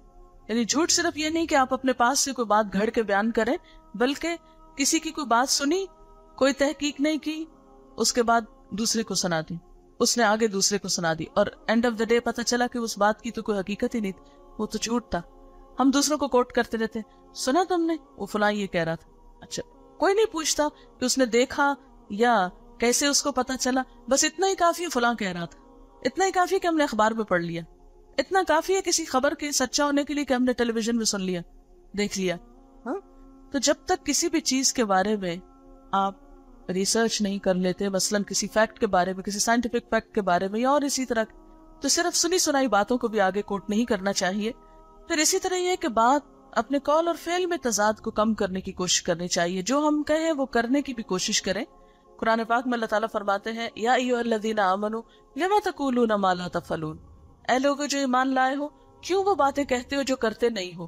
یعنی جھوٹ صرف یہ نہیں کہ آپ اپنے پاس سے کوئی بات گھڑ کے بیان کریں, بلکہ کسی کی کوئی بات سنی, کوئی تحقیق نہیں کی, اس کے بعد دوسرے کو سنا دی, اس نے آگے دوسرے کو سنا دی, اور اینڈ آف دا ڈے پتہ چلا کہ اس بات کی تو کوئی حقیقت ہی نہیں تھی, وہ تو جھوٹ تھا. ہم دوسروں کو کوٹ کرتے رہتے, سنا تم نے وہ فلاں یہ کہہ رہا تھا. اچھا, کوئی نہیں پوچھتا کہ اس نے دیکھا یا کیسے اس کو پتا چلا, بس اتنا ہی کافی ہے فلاں کہہ رہا تھا, اتنا ہی کافی ہے کہ ہم نے اخبار میں پڑھ لیا, اتنا کافی ہے کسی خبر کے سچا ہونے کے لیے کہ ہم نے ٹیلی ویژن میں سن لیا, دیکھ لیا. تو جب تک کسی بھی چیز کے بارے میں آپ ریسرچ نہیں کر لیتے, مثلاً کسی فیکٹ کے بارے میں, کسی سائنٹیفک فیکٹ کے بارے میں یا اور اسی طرح, تو صرف سنی سنائی باتوں کو بھی آگے کوٹ نہیں کرنا چاہیے. پھر اسی طرح یہ کہ بات اپنے قول اور فعل میں تضاد کو کم کرنے کی کوشش کرنی چاہیے. جو ہم کہیں وہ کرنے کی بھی کوشش کریں. قرآن پاک میں اللہ تعالیٰ فرماتے ہیں یا ایھا الذین آمنوا لما تقولون ما لا تفعلون, اے لوگو جو ایمان لائے ہو کیوں وہ باتیں کہتے ہو جو کرتے نہیں ہو.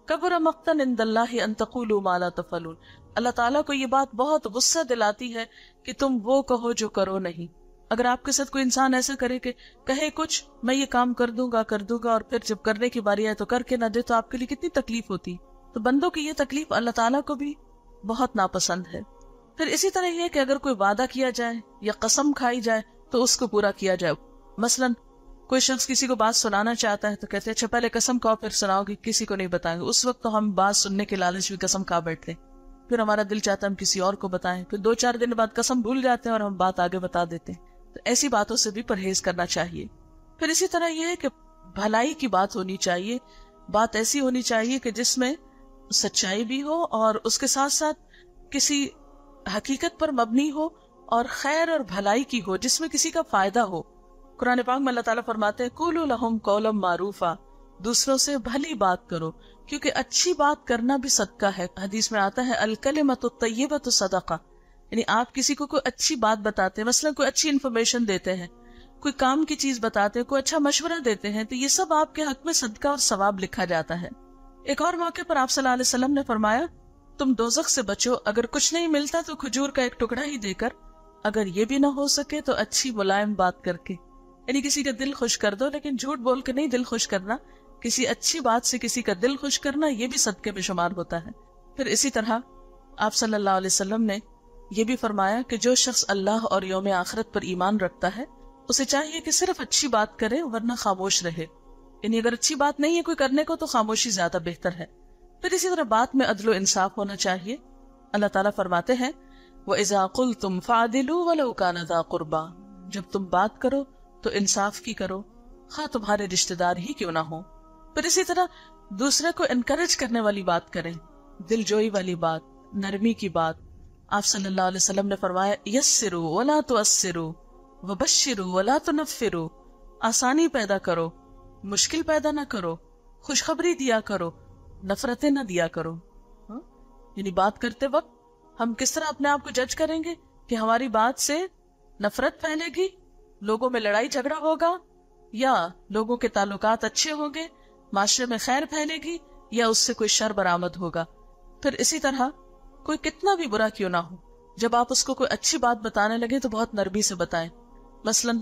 کبر مقتا عند اللہ ان تقولوا ما لا تفعلون, اللہ تعالیٰ کو یہ بات بہت غصہ دلاتی ہے کہ تم وہ کہو جو کرو نہیں. اگر آپ کے ساتھ کوئی انسان ایسا کرے کہ کہے کچھ میں یہ کام کر دوں گا اور پھر جب کرنے کی باری آئے تو کر کے نہ دے, تو آپ کے لیے کتنی تکلیف ہوتی. تو بندوں کی یہ تکلیف اللہ تعالیٰ کو بھی بہت ناپسند ہے. پھر اسی طرح یہ کہ اگر کوئی وعدہ کیا جائے یا قسم کھائی جائے تو اس کو پورا کیا جائے. مثلاً کوئی شخص کسی کو بات سنانا چاہتا ہے تو کہتے ہیں اچھا پہلے قسم کھاؤ پھر سناؤ گی, کسی کو نہیں بتائیں گے. اس وقت تو ہم بات سننے کے لالچ میں قسم کھا بیٹھتے ہیں, پھر ہمارا دل چاہتا ہے ہم کسی اور کو بتائیں, پھر 2-4 دن بعد قسم بھول جاتے ہیں اور ہم بات آگے بتا دیتے ہیں. تو ایسی باتوں سے بھی پرہیز کرنا چاہیے. پھر اسی طرح یہ ہے کہ بھلائی کی بات ہونی چاہیے, بات ایسی ہونی چاہیے کہ جس میں سچائی بھی ہو اور اس کے ساتھ ساتھ کسی حقیقت پر مبنی ہو اور خیر اور بھلائی کی ہو, جس میں کسی کا فائدہ ہو. قرآن پاک میں اللہ تعالیٰ فرماتے ہیں قولوا لہم قولا معروفا, دوسروں سے بھلی بات کرو کیونکہ اچھی بات کرنا بھی صدقہ ہے. حدیث میں آتا ہے الکلمۃ الطیبۃ صدقہ, یعنی آپ کسی کو کوئی اچھی بات بتاتے ہیں, مثلا کوئی اچھی انفارمیشن دیتے ہیں, کوئی کام کی چیز بتاتے ہیں, کوئی اچھا مشورہ دیتے ہیں, تو یہ سب آپ کے حق میں صدقہ اور ثواب لکھا جاتا ہے. ایک اور موقع پر آپ صلی اللہ علیہ وسلم نے فرمایا تم دوزخ سے بچو, اگر کچھ نہیں ملتا تو کھجور کا ایک ٹکڑا ہی دے کر, اگر یہ بھی نہ ہو سکے تو اچھی ملائم بات کر کے, یعنی کسی کا دل خوش کر دو, لیکن جھوٹ بول کے نہیں دل خوش کرنا, کسی اچھی بات سے کسی کا دل خوش کرنا یہ بھی صدقے میں شمار ہوتا ہے. پھر اسی طرح آپ صلی اللہ علیہ وسلم نے یہ بھی فرمایا کہ جو شخص اللہ اور یوم آخرت پر ایمان رکھتا ہے اسے چاہیے کہ صرف اچھی بات کرے ورنہ خاموش رہے, یعنی اگر اچھی بات نہیں ہے کوئی کرنے کو تو خاموشی زیادہ بہتر ہے. پھر اسی طرح بات میں عدل و انصاف ہونا چاہیے. اللہ تعالیٰ فرماتے ہیں وَإِذَا قُلْتُمْ فَعْدِلُوا وَلَوْ كَانَ ذَا قُرْبَى, جب تم بات کرو تو انصاف کی کرو خواہ تمہارے رشتہ دار ہی کیوں نہ ہو. پھر اسی طرح دوسرے کو انکریج کرنے والی بات کریں, دل جوئی والی بات, نرمی کی بات. آپ صلی اللہ علیہ وسلم نے فرمایا یسروا ولا تعسروا وبشروا ولا تنفروا, آسانی پیدا کرو مشکل پیدا نہ کرو, خوشخبری دیا کرو، نفرتیں نہ دیا کرو. یعنی بات کرتے وقت ہم کس طرح اپنے آپ کو جج کریں گے کہ ہماری بات سے نفرت پھیلے گی، لوگوں میں لڑائی جھگڑا ہوگا، یا لوگوں کے تعلقات اچھے ہوں گے، معاشرے میں خیر پھیلے گی، یا اس سے کوئی شر برآمد ہوگا. پھر اسی طرح کوئی کتنا بھی برا کیوں نہ ہو، جب آپ اس کو کوئی اچھی بات بتانے لگے تو بہت نرمی سے بتائیں. مثلا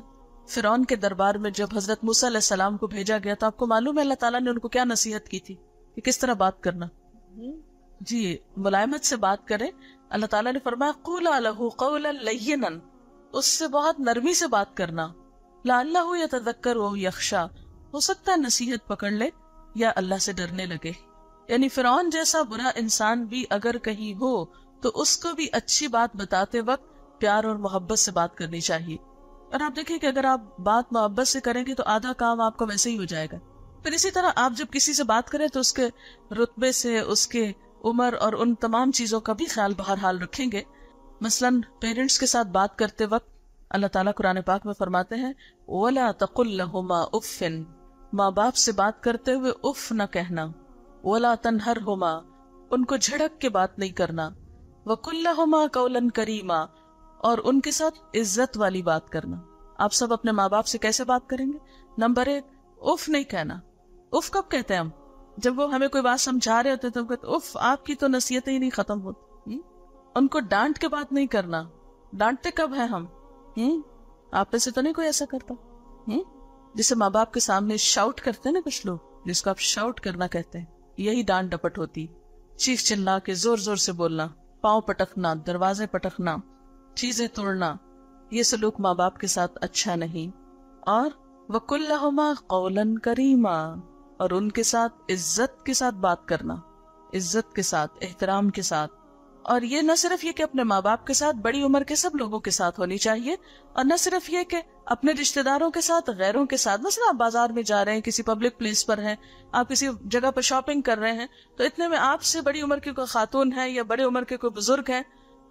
فرعون کے دربار میں جب حضرت موسیٰ علیہ السلام کو بھیجا گیا تو آپ کو معلوم ہے اللہ تعالیٰ نے ان کو کیا نصیحت کی تھی کہ کس طرح بات کرنا. جی ملائمت سے بات کریں. اللہ تعالیٰ نے فرمایا قولا لہ قولا لینا، اس سے بہت نرمی سے بات کرنا. لعلہ یتذکر و یخشی، ہو سکتا ہے نصیحت پکڑ لے یا اللہ سے ڈرنے لگے. یعنی فرعون جیسا برا انسان بھی اگر کہیں ہو تو اس کو بھی اچھی بات بتاتے وقت پیار اور محبت سے بات کرنی چاہیے. اور آپ دیکھیں کہ اگر آپ بات محبت سے کریں گے تو آدھا کام آپ کا ویسے ہی ہو جائے گا. پھر اسی طرح آپ جب کسی سے بات کریں تو اس کے رتبے سے، اس کے عمر اور ان تمام چیزوں کا بھی خیال بہرحال رکھیں گے. مثلا پیرنٹس کے ساتھ بات کرتے وقت اللہ تعالیٰ قرآن پاک میں فرماتے ہیں وَلَا تَقُلْ لَهُمَا أُفٍّ، ماں باپ سے بات کرتے ہوئے اف نہ کہنا. وَلَا تَنْهَرْهُمَا، ان کو جھڑک کے بات نہیں کرنا. وَقُلْ لَهُمَا قَوْلًا كَرِيمًا، اور ان کے ساتھ عزت والی بات کرنا. آپ سب اپنے ماں باپ سے کیسے بات کریں گے؟ نمبر 1، اف نہیں کہنا. اف کب کہتے ہیں ہم؟ جب وہ ہمیں کوئی بات سمجھا رہے ہوتے تو ہم کہتے اف آپ کی تو نصیحتیں ہی نہیں ختم ہوتی. ان کو ڈانٹ کے بات نہیں کرنا. ڈانٹتے کب ہیں ہم؟ آپ میں سے تو نہیں کوئی ایسا کرتا جسے ماں باپ کے سامنے شاؤٹ کرتے ہیں نا کچھ لوگ، جس کو آپ شاؤٹ کرنا کہتے ہیں، یہی ڈانٹ ڈپٹ ہوتی. چیخ چلا کے زور زور سے بولنا، پاؤں پٹکنا، دروازے پٹکنا، چیزیں توڑنا، یہ سلوک ماں باپ کے ساتھ اچھا نہیں. اور وَقُلْ لَهُمَا قَوْلًا كَرِيمًا، اور ان کے ساتھ عزت کے ساتھ بات کرنا، عزت کے ساتھ، احترام کے ساتھ. اور یہ نہ صرف یہ کہ اپنے ماں باپ کے ساتھ، بڑی عمر کے سب لوگوں کے ساتھ ہونی چاہیے. اور نہ صرف یہ کہ اپنے رشتہ داروں کے ساتھ، غیروں کے ساتھ. مثلا آپ بازار میں جا رہے ہیں، کسی پبلک پلیس پر ہیں، آپ کسی جگہ پر شاپنگ کر رہے ہیں، تو اتنے میں آپ سے بڑی عمر کی کوئی خاتون ہے یا بڑے عمر کے کوئی بزرگ ہیں،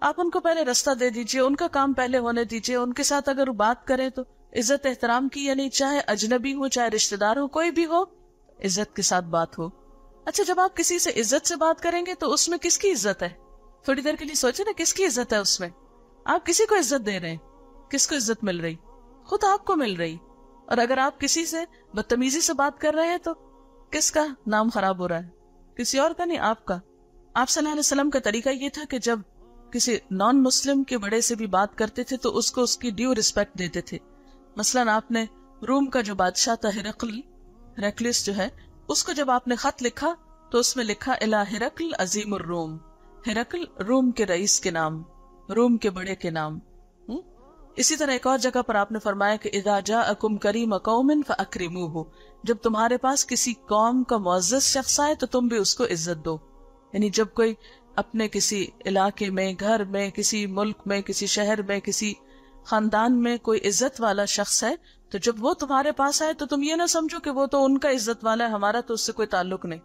آپ ان کو پہلے رستہ دے دیجئے، ان کا کام پہلے ہونے دیجئے. ان کے ساتھ اگر بات کریں تو عزت احترام کی، یعنی چاہے اجنبی ہو چاہے رشتہ دار ہو، کوئی بھی ہو، عزت کے ساتھ بات ہو. اچھا جب آپ کسی سے عزت سے بات کریں گے تو اس میں کس کی عزت ہے؟ تھوڑی دیر کے لیے سوچیں نا، کس کی عزت ہے اس میں؟ آپ کسی کو عزت دے رہے ہیں، کس کو عزت مل رہی؟ خود آپ کو مل رہی. اور اگر آپ کسی سے بدتمیزی سے بات کر رہے ہیں تو کس کا نام خراب ہو رہا ہے؟ کسی اور کا نہیں، آپ کا. آپ صلی اللہ علیہ وسلم کا طریقہ یہ تھا کہ جب کسی نان مسلم کے بڑے سے بھی بات کرتے تھے تو اس کو اس کی ڈیو رسپیکٹ دیتے تھے. مثلا آپ نے روم کا جو بادشاہ تھا ہرقلس جو ہے، اس کو جب آپ نے خط لکھا تو اس میں لکھا الی ہرقل عظیم الروم، ہرقل روم کے رئیس کے نام، روم کے بڑے کے نام. اسی طرح ایک اور جگہ پر آپ نے فرمایا کہ اذا جاءکم کریم قوم فاکرموہ، جب تمہارے پاس کسی قوم کا معزز شخص آئے تو تم بھی اس کو عزت دو. یعنی جب کوئی اپنے کسی علاقے میں، گھر میں، کسی ملک میں، کسی شہر میں، کسی خاندان میں کوئی عزت والا شخص ہے تو جب وہ تمہارے پاس آئے تو تم یہ نہ سمجھو کہ وہ تو ان کا عزت والا ہے، ہمارا تو اس سے کوئی تعلق نہیں.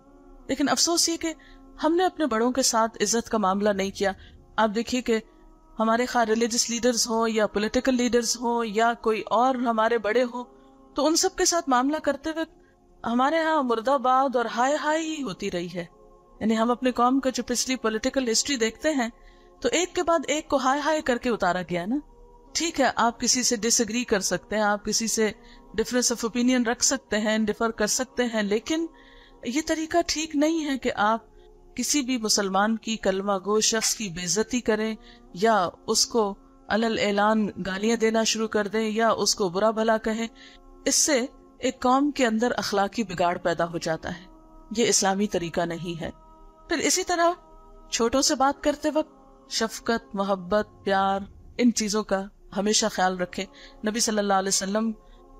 لیکن افسوس یہ کہ ہم نے اپنے بڑوں کے ساتھ عزت کا معاملہ نہیں کیا. آپ دیکھیے کہ ہمارے خواہ ریلیجس لیڈرز ہوں یا پولیٹیکل لیڈرز ہوں یا کوئی اور ہمارے بڑے ہوں، تو ان سب کے ساتھ معاملہ کرتے ہوئے ہمارے ہاں مرد آباد اور ہائے ہائے ہی ہوتی رہی ہے. یعنی ہم اپنی قوم کا جو پچھلی پولیٹیکل ہسٹری دیکھتے ہیں تو ایک کے بعد ایک کو ہائے ہائے کر کے اتارا گیا نا. ٹھیک ہے آپ کسی سے ڈس ایگری کر سکتے ہیں، آپ کسی سے ڈفرینس آف اوپینین رکھ سکتے ہیں، ڈفر کر سکتے ہیں، لیکن یہ طریقہ ٹھیک نہیں ہے کہ آپ کسی بھی مسلمان کی کلمہ گو شخص کی بے عزتی کریں یا اس کو علل اعلان گالیاں دینا شروع کر دیں یا اس کو برا بھلا کہیں. اس سے ایک قوم کے اندر اخلاقی بگاڑ پیدا ہو جاتا ہے. یہ اسلامی طریقہ نہیں ہے. پھر اسی طرح چھوٹوں سے بات کرتے وقت شفقت، محبت، پیار، ان چیزوں کا ہمیشہ خیال رکھیں. نبی صلی اللہ علیہ وسلم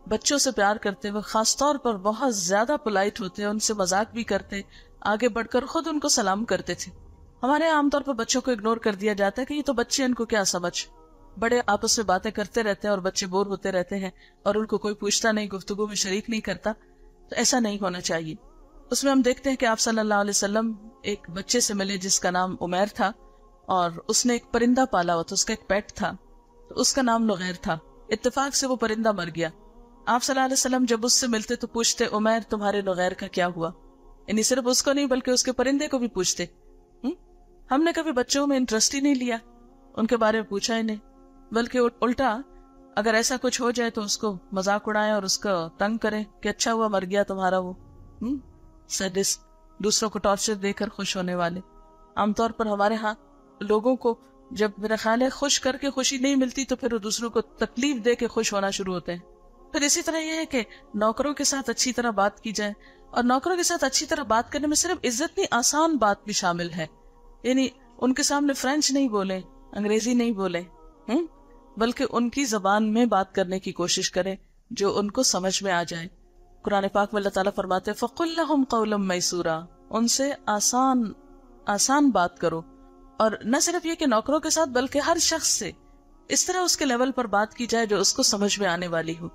بچوں سے پیار کرتے وقت خاص طور پر بہت زیادہ پولائٹ ہوتے ہیں، ان سے مذاق بھی کرتے، آگے بڑھ کر خود ان کو سلام کرتے تھے. ہمارے عام طور پر بچوں کو اگنور کر دیا جاتا ہے کہ یہ تو بچے، ان کو کیا سمجھ، بڑے آپس میں باتیں کرتے رہتے ہیں اور بچے بور ہوتے رہتے ہیں اور ان کو کوئی پوچھتا نہیں، گفتگو میں شریک نہیں کرتا. تو ایسا نہیں ہونا چاہیے. اس میں ہم دیکھتے ہیں کہ آپ صلی اللہ علیہ وسلم ایک بچے سے ملے جس کا نام عمیر تھا اور اس نے ایک پرندہ پالا ہوا تھا، اس کا ایک پیٹ تھا، تو اس کا نام نغیر تھا. اتفاق سے وہ پرندہ مر گیا. آپ صلی اللہ علیہ وسلم جب اس سے ملتے تو پوچھتے عمیر تمہارے نغیر کا کیا ہوا؟ یعنی صرف اس کو نہیں بلکہ اس کے پرندے کو بھی پوچھتے. ہم نے کبھی بچوں میں انٹرسٹ ہی نہیں لیا, ان کے بارے میں پوچھا ہی نہیں, بلکہ الٹا اگر ایسا کچھ ہو جائے تو اس کو مذاق اڑائیں اور اس کا تنگ کریں کہ اچھا ہوا مر گیا تمہارا وہ سیڈسٹ, دوسروں کو ٹارچر دے کر خوش ہونے والے. عام طور پر ہمارے ہاں لوگوں کو جب میرا خیال ہے خوش کر کے خوشی نہیں ملتی تو پھر وہ دوسروں کو تکلیف دے کے خوش ہونا شروع ہوتے ہیں. پھر اسی طرح یہ ہے کہ نوکروں کے ساتھ اچھی طرح بات کی جائے, اور نوکروں کے ساتھ اچھی طرح بات کرنے میں صرف عزت نہیں, آسان بات بھی شامل ہے. یعنی ان کے سامنے فرینچ نہیں بولے, انگریزی نہیں بولے, بلکہ ان کی زبان میں بات کرنے کی کوشش کریں جو ان کو سمجھ میں آ جائے. قرآن پاک میں اللہ تعالیٰ فرماتے فَقُلْ لَهُمْ قَوْلًا مَيْسُورًا, ان سے آسان بات کرو. اور نہ صرف یہ کہ نوکروں کے ساتھ بلکہ ہر شخص سے اس طرح اس کے لیول پر بات کی جائے جو اس کو سمجھ میں آنے والی ہو.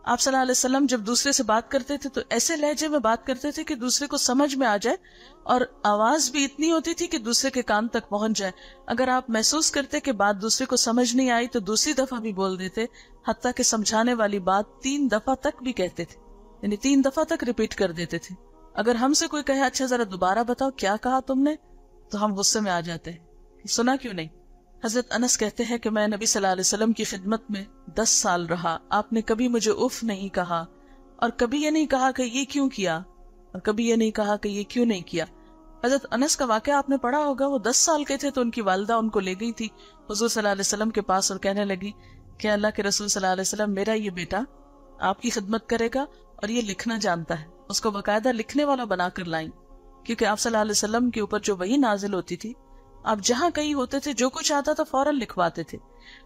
آپ صلی اللہ علیہ وسلم جب دوسرے سے بات کرتے تھے تو ایسے لہجے میں بات کرتے تھے کہ دوسرے کو سمجھ میں آ جائے, اور آواز بھی اتنی ہوتی تھی کہ دوسرے کے کان تک پہنچ جائے. اگر آپ محسوس کرتے کہ بات دوسرے کو سمجھ نہیں آئی تو دوسری دفعہ بھی بول دیتے, حتیٰ کہ سمجھانے والی بات 3 دفعہ تک بھی کہتے تھے, یعنی 3 دفعہ تک ریپیٹ کر دیتے تھے. اگر ہم سے کوئی کہے اچھا ذرا دوبارہ بتاؤ کیا کہا تم نے, تو ہم غصے میں آ جاتے ہیں, سنا کیوں نہیں. حضرت انس کہتے ہیں کہ میں نبی صلی اللہ علیہ وسلم کی خدمت میں 10 سال رہا, آپ نے کبھی مجھے اف نہیں کہا, اور کبھی یہ نہیں کہا کہ یہ کیوں کیا, اور کبھی یہ نہیں کہا کہ یہ کیوں نہیں کیا. حضرت انس کا واقعہ آپ نے پڑھا ہوگا, وہ 10 سال کے تھے تو ان کی والدہ ان کو لے گئی تھی حضور صلی اللہ علیہ وسلم کے پاس, اور کہنے لگی کہ اللہ کے رسول صلی اللہ علیہ وسلم, میرا یہ بیٹا آپ کی خدمت کرے گا اور یہ لکھنا جانتا ہے. اس کو باقاعدہ لکھنے والا بنا کر لائیں, کیونکہ آپ صلی اللہ علیہ وسلم کے اوپر جو وحی نازل ہوتی تھی, آپ جہاں کہیں ہوتے تھے جو کچھ آتا تھا فوراً لکھواتے تھے.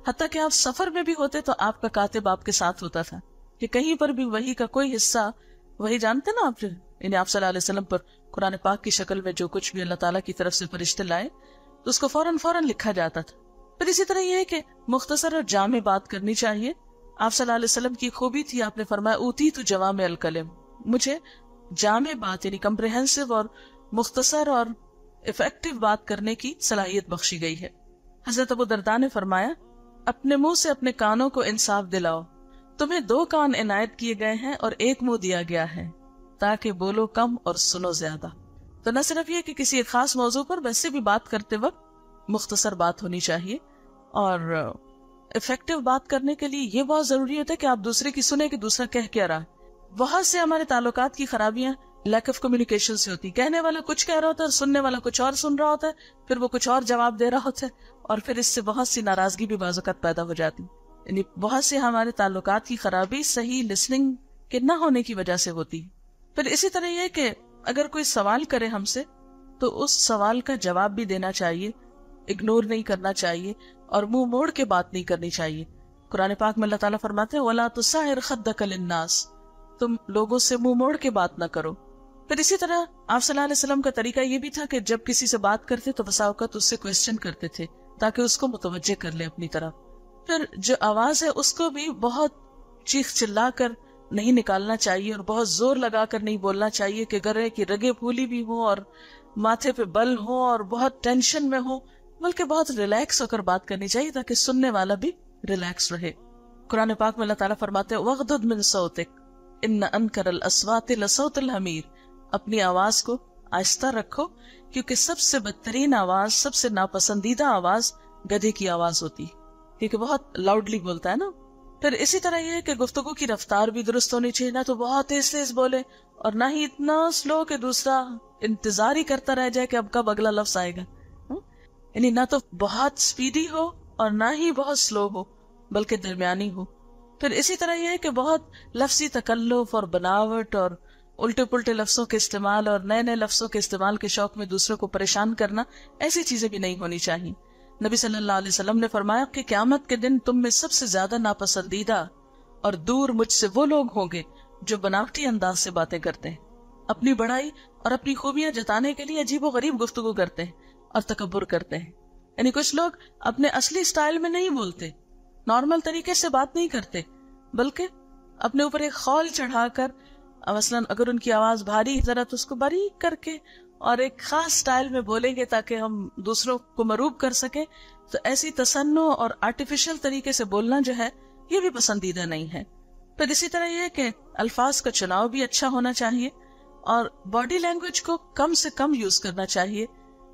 حتیٰ کہ آپ سفر میں بھی ہوتے تو آپ کا کاتب آپ کے ساتھ ہوتا تھا, کہ کہیں پر بھی وحی کا کوئی حصہ, وہی جانتے نا آپ, یعنی آپ صلی اللہ علیہ وسلم پر قرآن پاک کی شکل میں جو کچھ بھی اللہ تعالیٰ کی طرف سے فرشتے لائے تو اس کو فوراً لکھا جاتا تھا. پھر اسی طرح یہ ہے کہ مختصر اور جامع بات کرنی چاہیے. آپ صلی اللہ علیہ وسلم کی خوبی تھی, آپ نے فرمایا اوتی تو جوامع الکلم, مجھے جامع بات یعنی کمپریہنسو اور مختصر اور افیکٹو بات کرنے کی صلاحیت بخشی گئی ہے. حضرت ابو درداء نے فرمایا اپنے منہ سے اپنے کانوں کو انصاف دلاؤ, تمہیں 2 کان عنایت کیے گئے ہیں اور 1 منہ دیا گیا ہے تاکہ بولو کم اور سنو زیادہ. تو نہ صرف یہ کہ کسی ایک خاص موضوع پر ویسے بھی بات کرتے وقت مختصر بات ہونی چاہیے, اور افیکٹو بات کرنے کے لیے یہ بہت ضروری ہوتا ہے کہ آپ دوسرے کی سنیں کہ دوسرا کہہ کیا رہا ہے. بہت سے ہمارے تعلقات کی خرابیاں لیک آف کمیونیکیشن سے ہوتی. کہنے والا کچھ کہہ رہا ہوتا ہے اور سننے والا کچھ اور سن رہا ہوتا ہے, پھر وہ کچھ اور جواب دے رہا ہوتا ہے, اور پھر اس سے بہت سی ناراضگی بھی بعض اوقات پیدا ہو جاتی. یعنی بہت سے ہمارے تعلقات کی خرابی صحیح لسننگ کے نہ ہونے کی وجہ سے ہوتی. پھر اسی طرح یہ کہ اگر کوئی سوال کرے ہم سے تو اس سوال کا جواب بھی دینا چاہیے, اگنور نہیں کرنا چاہیے, اور منہ موڑ کے بات نہیں کرنی چاہیے. قرآن پاک میں اللہ تعالیٰ فرماتے ہیں وَلَا تُسَعِرْ خَدَّكَ لِلنَّاسِ, تم لوگوں سے منہ موڑ کے بات نہ کرو. پھر اسی طرح آپ صلی اللہ علیہ وسلم کا طریقہ یہ بھی تھا کہ جب کسی سے بات کرتے تو بسا اوقات اس سے کوسچن کرتے تھے تاکہ اس کو متوجہ کر لے اپنی طرف. پھر جو آواز ہے اس کو بھی بہت چیخ چلا کر نہیں نکالنا چاہیے, اور بہت زور لگا کر نہیں بولنا چاہیے کہ گرے کی رگیں پھولی بھی ہوں اور ماتھے پہ بل ہوں اور بہت ٹینشن میں ہوں, بلکہ بہت ریلیکس ہو کر بات کرنی چاہیے تاکہ سننے والا بھی ریلیکس رہے. قرآن پاک میں اللہ تعالیٰ فرماتے ہیں وَغْضُضْ مِن صَوْتِكَ إِنَّ أَنكَرَ الْأَصْوَاتِ لَصَوْتُ الْحَمِيرِ, اپنی آواز کو آہستہ رکھو کیونکہ سب سے بدترین آواز, سب سے ناپسندیدہ آواز گدھے کی آواز ہوتی, کیونکہ بہت لاؤڈلی بولتا ہے نا. پھر اسی طرح یہ ہے کہ گفتگو کی رفتار بھی درست ہونی چاہیے, نہ تو بہت تیز بولے اور نہ ہی اتنا سلو کہ دوسرا انتظار ہی کرتا رہ جائے کہ اب کب اگلا لفظ آئے گا. یعنی نہ تو بہت سپیڈی ہو اور نہ ہی بہت سلو ہو, بلکہ درمیانی ہو. پھر اسی طرح یہ ہے کہ بہت لفظی تکلف اور بناوٹ اور الٹے پلٹے لفظوں کے استعمال اور نئے نئے لفظوں کے استعمال کے شوق میں دوسروں کو پریشان کرنا, ایسی چیزیں بھی نہیں ہونی چاہیے. نبی صلی اللہ علیہ وسلم نے فرمایا کہ قیامت کے دن تم میں سب سے زیادہ ناپسندیدہ اور دور مجھ سے وہ لوگ ہوں گے جو بناوٹی انداز سے باتیں کرتے ہیں, اپنی بڑائی اور اپنی خوبیاں جتانے کے لیے عجیب و غریب گفتگو کرتے ہیں اور تکبر کرتے ہیں. یعنی کچھ لوگ اپنے اصلی سٹائل میں نہیں بولتے, نارمل طریقے سے بات نہیں کرتے, بلکہ اپنے اوپر ایک خول چڑھا کر, مثلاً اگر ان کی آواز بھاری ذرا تو اس کو باریک کر کے اور ایک خاص سٹائل میں بولیں گے تاکہ ہم دوسروں کو مروب کر سکیں. تو ایسی تصنع اور آرٹیفیشل طریقے سے بولنا جو ہے یہ بھی پسندیدہ نہیں ہے. پھر اسی طرح یہ ہے کہ الفاظ کا چناؤ بھی اچھا ہونا چاہیے, اور باڈی لینگویج کو کم سے کم یوز کرنا چاہیے،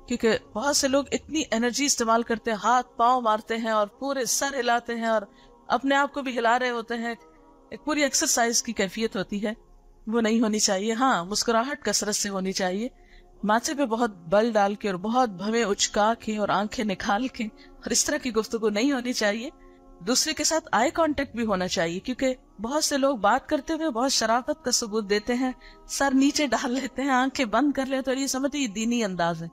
کیونکہ بہت سے لوگ اتنی انرجی استعمال کرتے ہیں، ہاتھ پاؤں مارتے ہیں اور پورے سر ہلاتے ہیں اور اپنے آپ کو بھی ہلا رہے ہوتے ہیں، ایک پوری ایکسرسائز کی کیفیت ہوتی ہے، وہ نہیں ہونی چاہیے. ہاں مسکراہٹ کثرت سے ہونی چاہیے، ماتھے پہ بہت بل ڈال کے اور بہت بھویں اچکا کے اور آنکھیں نکال کے اور اس طرح کی گفتگو نہیں ہونی چاہیے. دوسرے کے ساتھ آئی کانٹیکٹ بھی ہونا چاہیے، کیونکہ بہت سے لوگ بات کرتے ہوئے بہت شرافت کا ثبوت دیتے ہیں، سر نیچے ڈال لیتے ہیں، آنکھیں بند کر لیتے ہیں، اور یہ سمجھتے یہ دینی انداز ہے.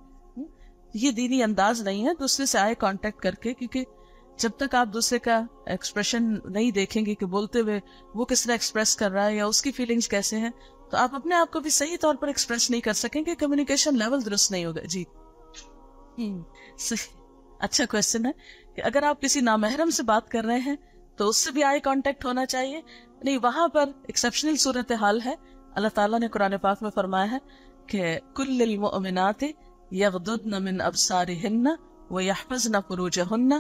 یہ دینی انداز نہیں ہے. دوسرے سے آئی کانٹیکٹ کر کے، کیونکہ جب تک آپ دوسرے کا ایکسپریشن نہیں دیکھیں گے کہ بولتے ہوئے وہ کس طرح ایکسپریس کر رہا ہے یا اس کی فیلنگز کیسے ہیں، تو آپ اپنے آپ کو بھی صحیح طور پر ایکسپریس نہیں کر سکیں گے، کمیونیکیشن لیول درست نہیں ہوگا. جی اچھا کوشچن ہے کہ اگر آپ کسی نامحرم سے بات کر رہے ہیں تو اس سے بھی آئی کانٹیکٹ ہونا چاہیے. نہیں، وہاں پر ایکسیپشنل صورتحال ہے. اللہ تعالیٰ نے قرآن پاک میں فرمایا ہے کہ کل المؤمنات یغضضن من ابصارہن ویحفظن فروجہن.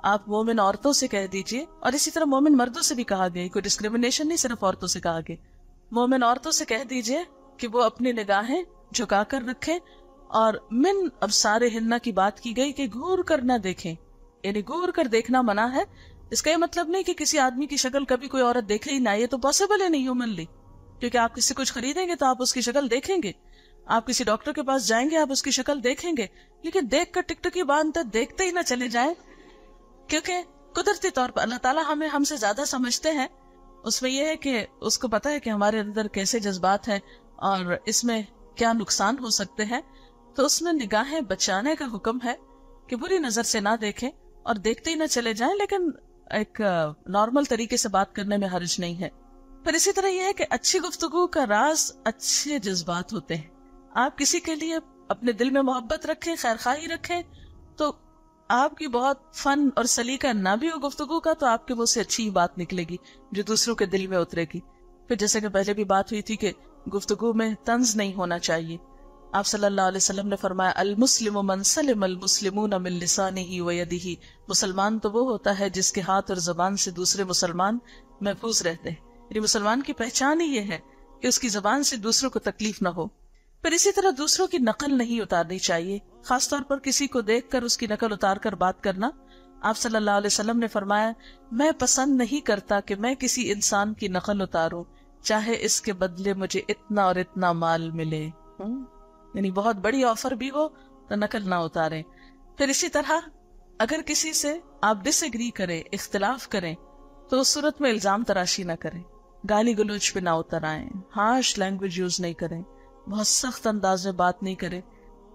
آپ مومن عورتوں سے کہہ دیجئے، اور اسی طرح مومن مردوں سے بھی کہا گیا، کوئی ڈسکریمنیشن نہیں، صرف عورتوں سے کہا گیا. مومن عورتوں سے کہہ دیجئے کہ وہ اپنی نگاہیں جھکا کر رکھیں، اور من ابصارہن کی بات کی گئی کہ گھور کر نہ دیکھیں، یعنی گھور کر دیکھنا منع ہے. اس کا یہ مطلب نہیں کہ کسی آدمی کی شکل کبھی کوئی عورت دیکھے ہی نہ، یہ تو پاسبل ہے نہیں ہیومنلی، کیونکہ آپ کسی کچھ خریدیں گے تو آپ اس کی شکل دیکھیں گے، آپ کسی ڈاکٹر کے پاس جائیں گے آپ اس کی شکل دیکھیں گے، لیکن دیکھ کر ٹک ٹکی باندھتے دیکھتے ہی نہ چلے جائیں، کیونکہ قدرتی طور پر اللہ تعالیٰ ہم سے زیادہ سمجھتے ہیں. اس میں یہ ہے کہ اس کو پتا ہے کہ ہمارے اندر کیسے جذبات ہیں اور اس میں کیا نقصان ہو سکتے ہیں، تو اس میں نگاہیں بچانے کا حکم ہے کہ بری نظر سے نہ دیکھیں اور دیکھتے ہی نہ چلے جائیں، لیکن ایک نارمل طریقے سے بات کرنے میں حرج نہیں ہے. پھر اسی طرح یہ ہے کہ اچھی گفتگو کا راز اچھے جذبات ہوتے ہیں. آپ کسی کے لیے اپنے دل میں محبت رکھیں، خیرخواہی رکھیں، تو آپ کی بہت فن اور سلیقہ نہ بھی ہو گفتگو کا، تو آپ کے منہ سے اچھی بات نکلے گی جو دوسروں کے دل میں اترے گی. پھر جیسے کہ پہلے بھی بات ہوئی تھی کہ گفتگو میں طنز نہیں ہونا چاہیے. آپ صلی اللہ علیہ وسلم نے فرمایا المسلم من سلم المسلمون من لسانہ ویدہ. مسلمان تو وہ ہوتا ہے جس کے ہاتھ اور زبان سے دوسرے مسلمان محفوظ رہتے ہیں. یعنی مسلمان کی پہچان ہی یہ ہے کہ اس کی زبان سے دوسروں کو تکلیف نہ ہو. پھر اسی طرح دوسروں کی نقل نہیں اتارنی چاہیے، خاص طور پر کسی کو دیکھ کر اس کی نقل اتار کر بات کرنا. آپ صلی اللہ علیہ وسلم نے فرمایا میں پسند نہیں کرتا کہ میں کسی انسان کی نقل اتاروں چاہے اس کے بدلے مجھے اتنا اور اتنا مال ملے. یعنی بہت بڑی آفر بھی ہو تو نقل نہ اتاریں. پھر اسی طرح اگر کسی سے آپ ڈس ایگری کریں، اختلاف کریں، تو اس صورت میں الزام تراشی نہ کریں، گالی گلوچ پہ نہ اتر آئیں، ہارش لینگویج یوز نہیں کریں، بہت سخت انداز میں بات نہیں کریں.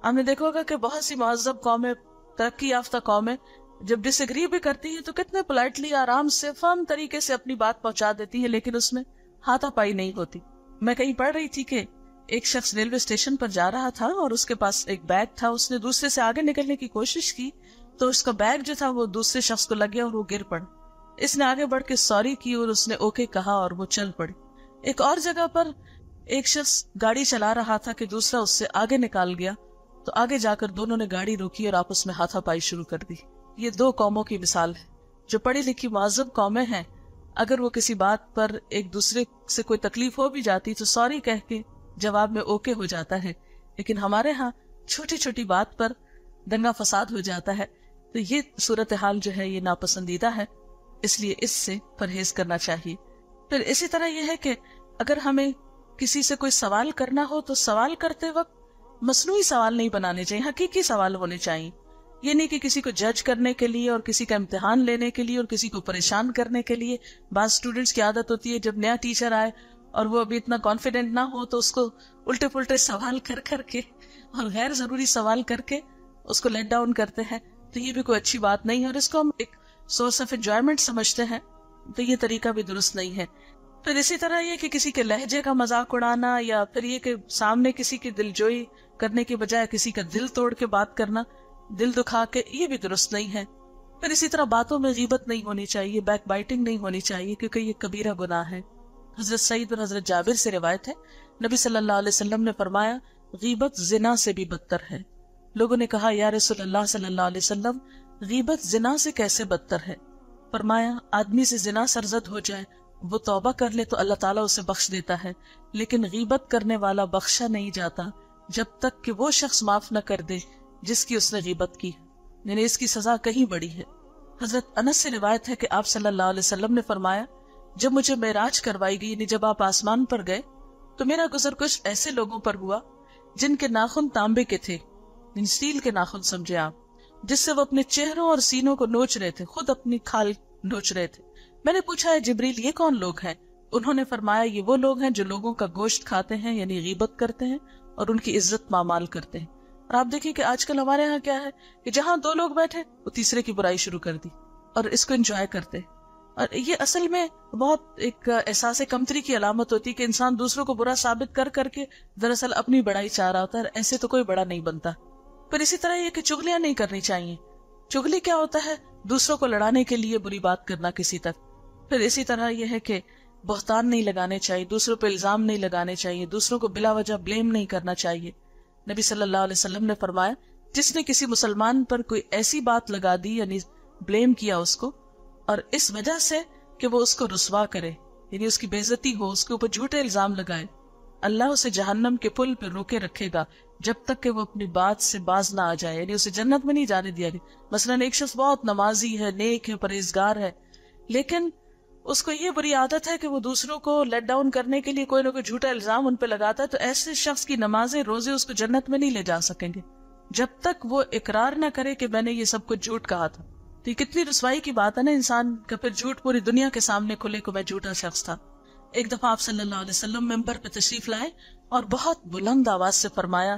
آپ نے دیکھا ہوگا کہ بہت سی مہذب قومیں، ترقی یافتہ قومیں جب ڈس ایگری بھی کرتی ہیں تو کتنے پولائٹلی آرام سے فرم طریقے سے اپنی بات پہنچا دیتی ہے، لیکن اس میں ہاتھا پائی نہیں ہوتی. میں کہیں پڑھ رہی تھی کہ ایک شخص ریلوے اسٹیشن پر جا رہا تھا اور اس کے پاس ایک بیگ تھا. اس نے دوسرے سے آگے نکلنے کی کوشش کی تو اس کا بیگ جو تھا وہ دوسرے شخص کو لگ گیا اور وہ گر پڑا. اس نے آگے بڑھ کے سوری کی اور اس نے اوکے کہا اور وہ چل پڑی. ایک اور جگہ پر ایک شخص گاڑی چلا رہا تھا کہ دوسرا اس سے آگے نکال گیا تو آگے جا کر دونوں نے گاڑی روکی اور آپس میں ہاتھا پائی شروع کر دی. یہ دو قوموں کی مثال ہے. جو پڑھی لکھی مہذب قومیں ہیں، اگر وہ کسی بات پر ایک دوسرے سے کوئی تکلیف ہو بھی جاتی تو سوری کہہ کے جواب میں اوکے ہو جاتا ہے، لیکن ہمارے ہاں چھوٹی چھوٹی بات پر دنگا فساد ہو جاتا ہے. تو یہ صورتحال جو ہے یہ ناپسندیدہ ہے، اس لیے اس سے پرہیز کرنا چاہیے. پھر اسی طرح یہ ہے کہ اگر ہمیں کسی سے کوئی سوال کرنا ہو تو سوال کرتے وقت مصنوعی سوال نہیں بنانے چاہیے، حقیقی سوال ہونے چاہیے. یہ نہیں کہ کسی کو جج کرنے کے لیے اور کسی کا امتحان لینے کے لیے اور کسی کو پریشان کرنے کے لیے. بعض اسٹوڈینٹس کی عادت ہوتی ہے جب نیا ٹیچر آئے اور وہ ابھی اتنا کانفیڈنٹ نہ ہو تو اس کو الٹے پلٹے سوال کر کر کے اور غیر ضروری سوال کر کے اس کو لیٹ ڈاؤن کرتے ہیں. تو یہ بھی کوئی اچھی بات نہیں ہے اور اس کو ہم ایک سورس آف انجوائمنٹ سمجھتے ہیں، تو یہ طریقہ بھی درست نہیں ہے. پھر اسی طرح یہ کہ کسی کے لہجے کا مذاق اڑانا یا پھر یہ کہ سامنے کسی کی دلجوئی کرنے کے بجائے کسی کا دل توڑ کے بات کرنا، دل دکھا کے، یہ بھی درست نہیں ہے. پھر اسی طرح باتوں میں غیبت نہیں ہونی چاہیے، بیک بائٹنگ نہیں ہونی چاہیے، کیونکہ یہ کبیرہ گناہ ہے. حضرت سعید اور حضرت جابر سے روایت ہے، نبی صلی اللہ علیہ وسلم نے فرمایا غیبت زنا سے بھی بدتر ہے. لوگوں نے کہا یا رسول اللہ صلی اللہ علیہ وسلم غیبت زنا سے کیسے بدتر ہے؟ فرمایا آدمی سے زنا سرزد ہو جائے وہ توبہ کر لے تو اللہ تعالیٰ اسے بخش دیتا ہے، لیکن غیبت کرنے والا بخشا نہیں جاتا جب تک کہ وہ شخص معاف نہ کر دے جس کی اس نے غیبت کی، یعنی اس کی سزا کہیں بڑی ہے۔ حضرت انس سے روایت ہے کہ آپ صلی اللہ علیہ وسلم نے فرمایا، جب مجھے معراج کروائی گئی، یعنی جب آپ آسمان پر گئے، تو میرا گزر کچھ ایسے لوگوں پر ہوا جن کے ناخن تانبے کے تھے، یعنی اسٹیل کے ناخن سمجھے آپ، جس سے وہ اپنے چہروں اور سینوں کو نوچ رہے تھے، خود اپنی کھال نوچ رہے تھے۔ میں نے پوچھا، ہے جبریل یہ کون لوگ ہیں؟ انہوں نے فرمایا، یہ وہ لوگ ہیں جو لوگوں کا گوشت کھاتے ہیں، یعنی غیبت کرتے ہیں اور ان کی عزت پامال کرتے ہیں۔ اور آپ دیکھیں کہ آج کل ہمارے ہاں کیا ہے کہ جہاں دو لوگ بیٹھے وہ تیسرے کی برائی شروع کر دی اور اس کو انجوائے کرتے، اور یہ اصل میں بہت ایک احساس کمتری کی علامت ہوتی ہے کہ انسان دوسروں کو برا ثابت کر کر کے دراصل اپنی بڑائی چاہ رہا ہوتا ہے، ایسے تو کوئی بڑا نہیں بنتا۔ پھر اسی طرح یہ کہ چغلیاں نہیں کرنی چاہیے۔ چغلی کیا ہوتا ہے؟ دوسروں کو لڑانے کے لیے بری بات کرنا کسی تک۔ پھر اسی طرح یہ ہے کہ بہتان نہیں لگانے چاہیے، دوسروں پہ الزام نہیں لگانے چاہیے، دوسروں کو بلا وجہ بلیم نہیں کرنا چاہیے۔ نبی صلی اللہ علیہ وسلم نے فرمایا، جس نے کسی مسلمان پر کوئی ایسی بات لگا دی، یعنی بلیم کیا اس کو، اور اس وجہ سے کہ وہ اس کو رسوا کرے، یعنی اس کی بے عزتی ہو، اس کے اوپر جھوٹے الزام لگائے، اللہ اسے جہنم کے پل پہ روکے رکھے گا جب تک کہ وہ اپنی بات سے باز نہ آ جائے، یعنی اسے جنت میں نہیں جانے دیا گیا۔ مثلا ایک شخص بہت نمازی ہے، نیک ہے، پرہیزگار ہے، لیکن اس کو یہ بری عادت ہے کہ وہ دوسروں کو لیٹ ڈاؤن کرنے کے لیے کوئی نہ کوئی جھوٹا الزام ان پہ لگاتا ہے، تو ایسے شخص کی نمازیں روزے اس کو جنت میں نہیں لے جا سکیں گے جب تک وہ اقرار نہ کرے کہ میں نے یہ سب کچھ جھوٹ کہا تھا۔ تو یہ کتنی رسوائی کی بات ہے نا، انسان کا پھر جھوٹ پوری دنیا کے سامنے کھلے کو میں جھوٹا شخص تھا۔ ایک دفعہ آپ صلی اللہ علیہ وسلم ممبر پہ تشریف لائے اور بہت بلند آواز سے فرمایا،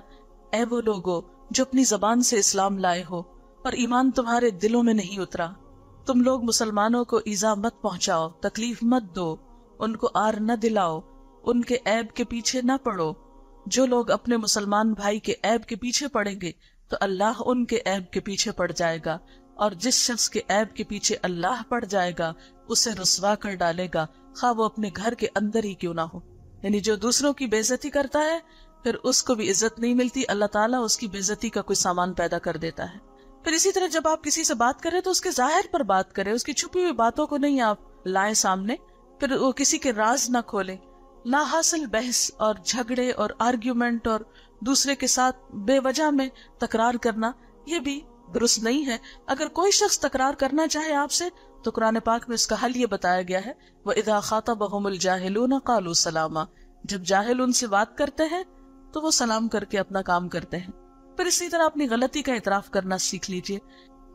اے وہ لوگو جو اپنی زبان سے اسلام لائے ہو اور ایمان تمہارے دلوں میں نہیں اترا، تم لوگ مسلمانوں کو ایذا مت پہنچاؤ، تکلیف مت دو، ان کو آر نہ دلاؤ، ان کے عیب کے پیچھے نہ پڑو۔ جو لوگ اپنے مسلمان بھائی کے عیب کے پیچھے پڑیں گے تو اللہ ان کے عیب کے پیچھے پڑ جائے گا، اور جس شخص کے عیب کے پیچھے اللہ پڑ جائے گا اسے رسوا کر ڈالے گا، خواہ وہ اپنے گھر کے اندر ہی کیوں نہ ہو۔ یعنی جو دوسروں کی بے عزتی کرتا ہے پھر اس کو بھی عزت نہیں ملتی، اللہ تعالیٰ اس کی بے عزتی کا کوئی سامان پیدا کر دیتا ہے۔ پھر اسی طرح جب آپ کسی سے بات کریں تو اس کے ظاہر پر بات کریں، اس کی چھپی ہوئی باتوں کو نہیں آپ لائیں سامنے، پھر وہ کسی کے راز نہ کھولیں۔ لا حاصل بحث اور جھگڑے اور آرگیومنٹ اور دوسرے کے ساتھ بے وجہ میں تکرار کرنا یہ بھی درست نہیں ہے۔ اگر کوئی شخص تکرار کرنا چاہے آپ سے تو قرآن پاک میں اس کا حل یہ بتایا گیا ہے، وَإِذَا خَاطَبَهُمُ الْجَاهِلُونَ قَالُوا سَلَامًا، جب جاہل ان سے بات کرتے ہیں تو وہ سلام کر کے اپنا کام کرتے ہیں۔ پھر اسی طرح اپنی غلطی کا اعتراف کرنا سیکھ لیجئے۔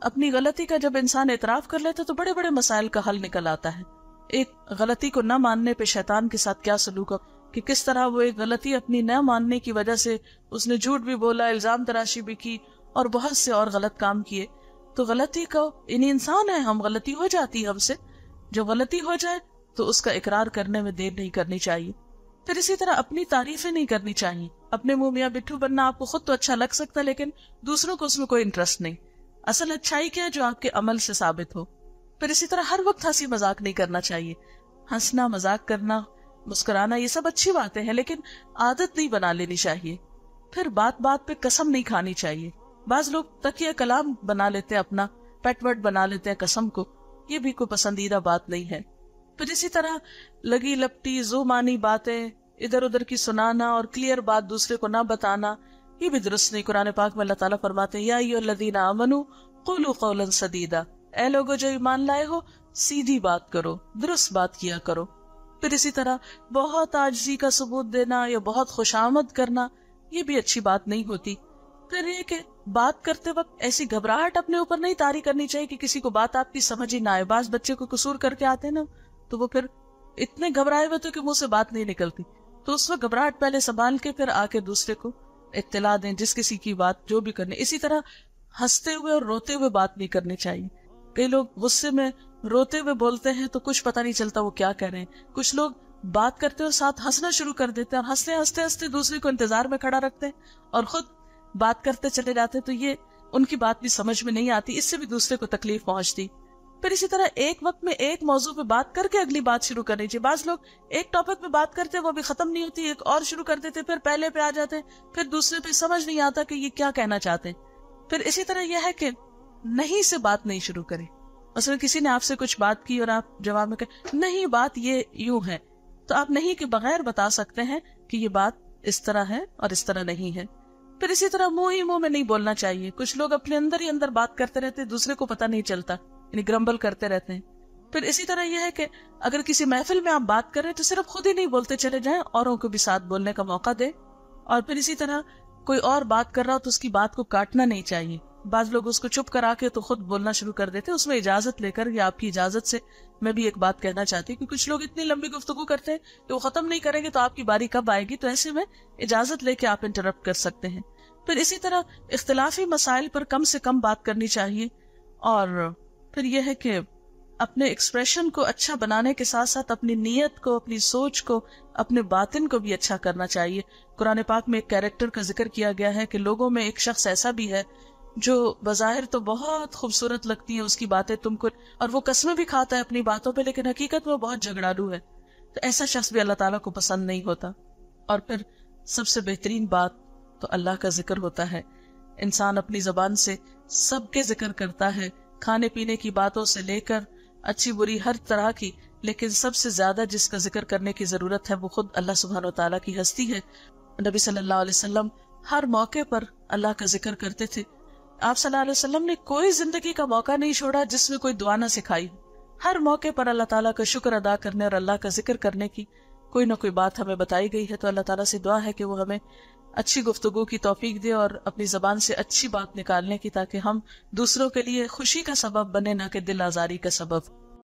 اپنی غلطی کا جب انسان اعتراف کر لیتا تو بڑے بڑے مسائل کا حل نکل آتا ہے۔ ایک غلطی کو نہ ماننے پہ شیطان کے ساتھ کیا سلوک ہو کہ کس طرح وہ ایک غلطی اپنی نہ ماننے کی وجہ سے اس نے جھوٹ بھی بولا، الزام تراشی بھی کی اور بہت سے اور غلط کام کیے۔ تو غلطی کو یعنی انسان ہے، ہم غلطی ہو جاتی ہے ہم سے، جو غلطی ہو جائے تو اس کا اقرار کرنے میں دیر نہیں کرنی چاہیے۔ پھر اسی طرح اپنی تعریفیں نہیں کرنی چاہیے۔ اپنے منہ میاں بٹھو بننا آپ کو خود تو اچھا لگ سکتا ہے لیکن دوسروں کو اس میں کوئی انٹرسٹ نہیں۔ اصل اچھائی کیا ہے؟ جو آپ کے عمل سے ثابت ہو۔ پھر اسی طرح ہر وقت ہنسی مذاق نہیں کرنا چاہیے۔ ہنسنا، مذاق کرنا، مسکرانا یہ سب اچھی باتیں ہیں لیکن عادت نہیں بنا لینی چاہیے۔ پھر بات بات پہ قسم نہیں کھانی چاہیے۔ بعض لوگ تکیہ کلام بنا لیتے ہیں، اپنا پیٹ ورڈ بنا لیتے ہیں قسم کو، یہ بھی کوئی پسندیدہ بات نہیں ہے۔ پھر اسی طرح لگی لپٹی ذو معنی باتیں ادھر ادھر کی سنانا اور کلیئر بات دوسرے کو نہ بتانا یہ بھی درست نہیں۔ قرآن پاک میں اللہ تعالیٰ فرماتے ہیں، یا ایھا الذین آمنوا قولوا قولا سدیدا، اے لوگو جو ایمان لائے ہو سیدھی بات کرو، درست بات کیا کرو۔ پھر اسی طرح بہت عاجزی کا ثبوت دینا یا بہت خوشامد کرنا یہ بھی اچھی بات نہیں ہوتی۔ پھر یہ کہ بات کرتے وقت ایسی گھبراہٹ اپنے اوپر نہیں طاری کرنی چاہیے کہ کسی کو بات آپ کی سمجھ ہی نہ آئے۔ بعض بچے کو قصور کر کے آتے ہیں نا تو وہ پھر اتنے گھبرائے ہوئے تو کہ منہ سے بات نہیں نکلتی، تو اس وقت گھبراہٹ پہلے سنبھال کے پھر آ کے دوسرے کو اطلاع دیں، جس کسی کی بات جو بھی کرنے۔ اسی طرح ہنستے ہوئے اور روتے ہوئے بات نہیں کرنی چاہیے۔ کئی لوگ غصے میں روتے ہوئے بولتے ہیں تو کچھ پتہ نہیں چلتا وہ کیا کہہ رہے ہیں۔ کچھ لوگ بات کرتے اور ساتھ ہنسنا شروع کر دیتے ہیں اور ہنستے ہنستے ہنستے دوسرے کو انتظار میں کھڑا رکھتے ہیں اور خود بات کرتے چلے جاتے، تو یہ ان کی بات بھی سمجھ میں نہیں آتی، اس سے بھی دوسرے کو تکلیف پہنچتی۔ پھر اسی طرح ایک وقت میں ایک موضوع پہ بات کر کے اگلی بات شروع کرنی چاہیے۔ بعض لوگ ایک ٹاپک پہ بات کرتے وہ بھی ختم نہیں ہوتی، ایک اور شروع کر دیتے، پھر پہلے پہ آ جاتے، پھر دوسرے پہ سمجھ نہیں آتا کہ یہ کیا کہنا چاہتے۔ پھر اسی طرح یہ ہے کہ نہیں سے بات نہیں شروع کرے، مثلا کسی نے آپ سے کچھ بات کی اور آپ جواب میں کہیں نہیں بات یہ یوں ہے، تو آپ نہیں کے بغیر بتا سکتے ہیں کہ یہ بات اس طرح ہے اور اس طرح نہیں ہے. پھر اسی طرح منہ ہی منہ میں نہیں بولنا چاہیے. کچھ لوگ اپنے اندر ہی اندر بات کرتے رہتے ہیں، دوسرے کو پتہ نہیں چلتا، یعنی گرمبل کرتے رہتے ہیں. پھر اسی طرح یہ ہے کہ اگر کسی محفل میں آپ بات کر رہے ہیں تو صرف خود ہی نہیں بولتے چلے جائیں، اوروں کو بھی ساتھ بولنے کا موقع دیں. اور پھر اسی طرح کوئی اور بات کر رہا ہو تو اس کی بات کو کاٹنا نہیں چاہیے. بعض لوگ اس کو چپ کرا کے تو خود بولنا شروع کر دیتے، اس میں اجازت لے کر یا آپ کی اجازت سے میں بھی ایک بات کہنا چاہتی ہوں کہ کچھ لوگ اتنی لمبی گفتگو کرتے ہیں کہ وہ ختم نہیں کریں گے تو آپ کی باری کب آئے گی، تو ایسے میں اجازت لے کے آپ انٹرپٹ کر سکتے ہیں. پھر اسی طرح اختلافی مسائل پر کم سے کم بات کرنی چاہیے. اور پھر یہ ہے کہ اپنے ایکسپریشن کو اچھا بنانے کے ساتھ ساتھ اپنی نیت کو، اپنی سوچ کو، اپنے باطن کو بھی اچھا کرنا چاہیے. قرآن پاک میں ایک کیریکٹر کا ذکر کیا گیا ہے کہ لوگوں میں ایک شخص ایسا بھی ہے جو بظاہر تو بہت خوبصورت لگتی ہیں اس کی باتیں تم کو، اور وہ قسمیں بھی کھاتا ہے اپنی باتوں پہ، لیکن حقیقت میں وہ بہت جھگڑالو ہے. تو ایسا شخص بھی اللہ تعالیٰ کو پسند نہیں ہوتا. اور پھر سب سے بہترین بات تو اللہ کا ذکر ہوتا ہے. انسان اپنی زبان سے سب کے ذکر کرتا ہے، کھانے پینے کی باتوں سے لے کر اچھی بری ہر طرح کی، لیکن سب سے زیادہ جس کا ذکر کرنے کی ضرورت ہے وہ خود اللہ سبحانہ و تعالیٰ کی ہستی ہے. نبی صلی اللہ علیہ وسلم ہر موقع پر اللہ کا ذکر کرتے تھے. آپ صلی اللہ علیہ وسلم نے کوئی زندگی کا موقع نہیں چھوڑا جس میں کوئی دعا نہ سکھائی. ہر موقع پر اللہ تعالیٰ کا شکر ادا کرنے اور اللہ کا ذکر کرنے کی کوئی نہ کوئی بات ہمیں بتائی گئی ہے. تو اللہ تعالیٰ سے دعا ہے کہ وہ ہمیں اچھی گفتگو کی توفیق دے اور اپنی زبان سے اچھی بات نکالنے کی، تاکہ ہم دوسروں کے لیے خوشی کا سبب بنے، نہ کہ دل آزاری کا سبب.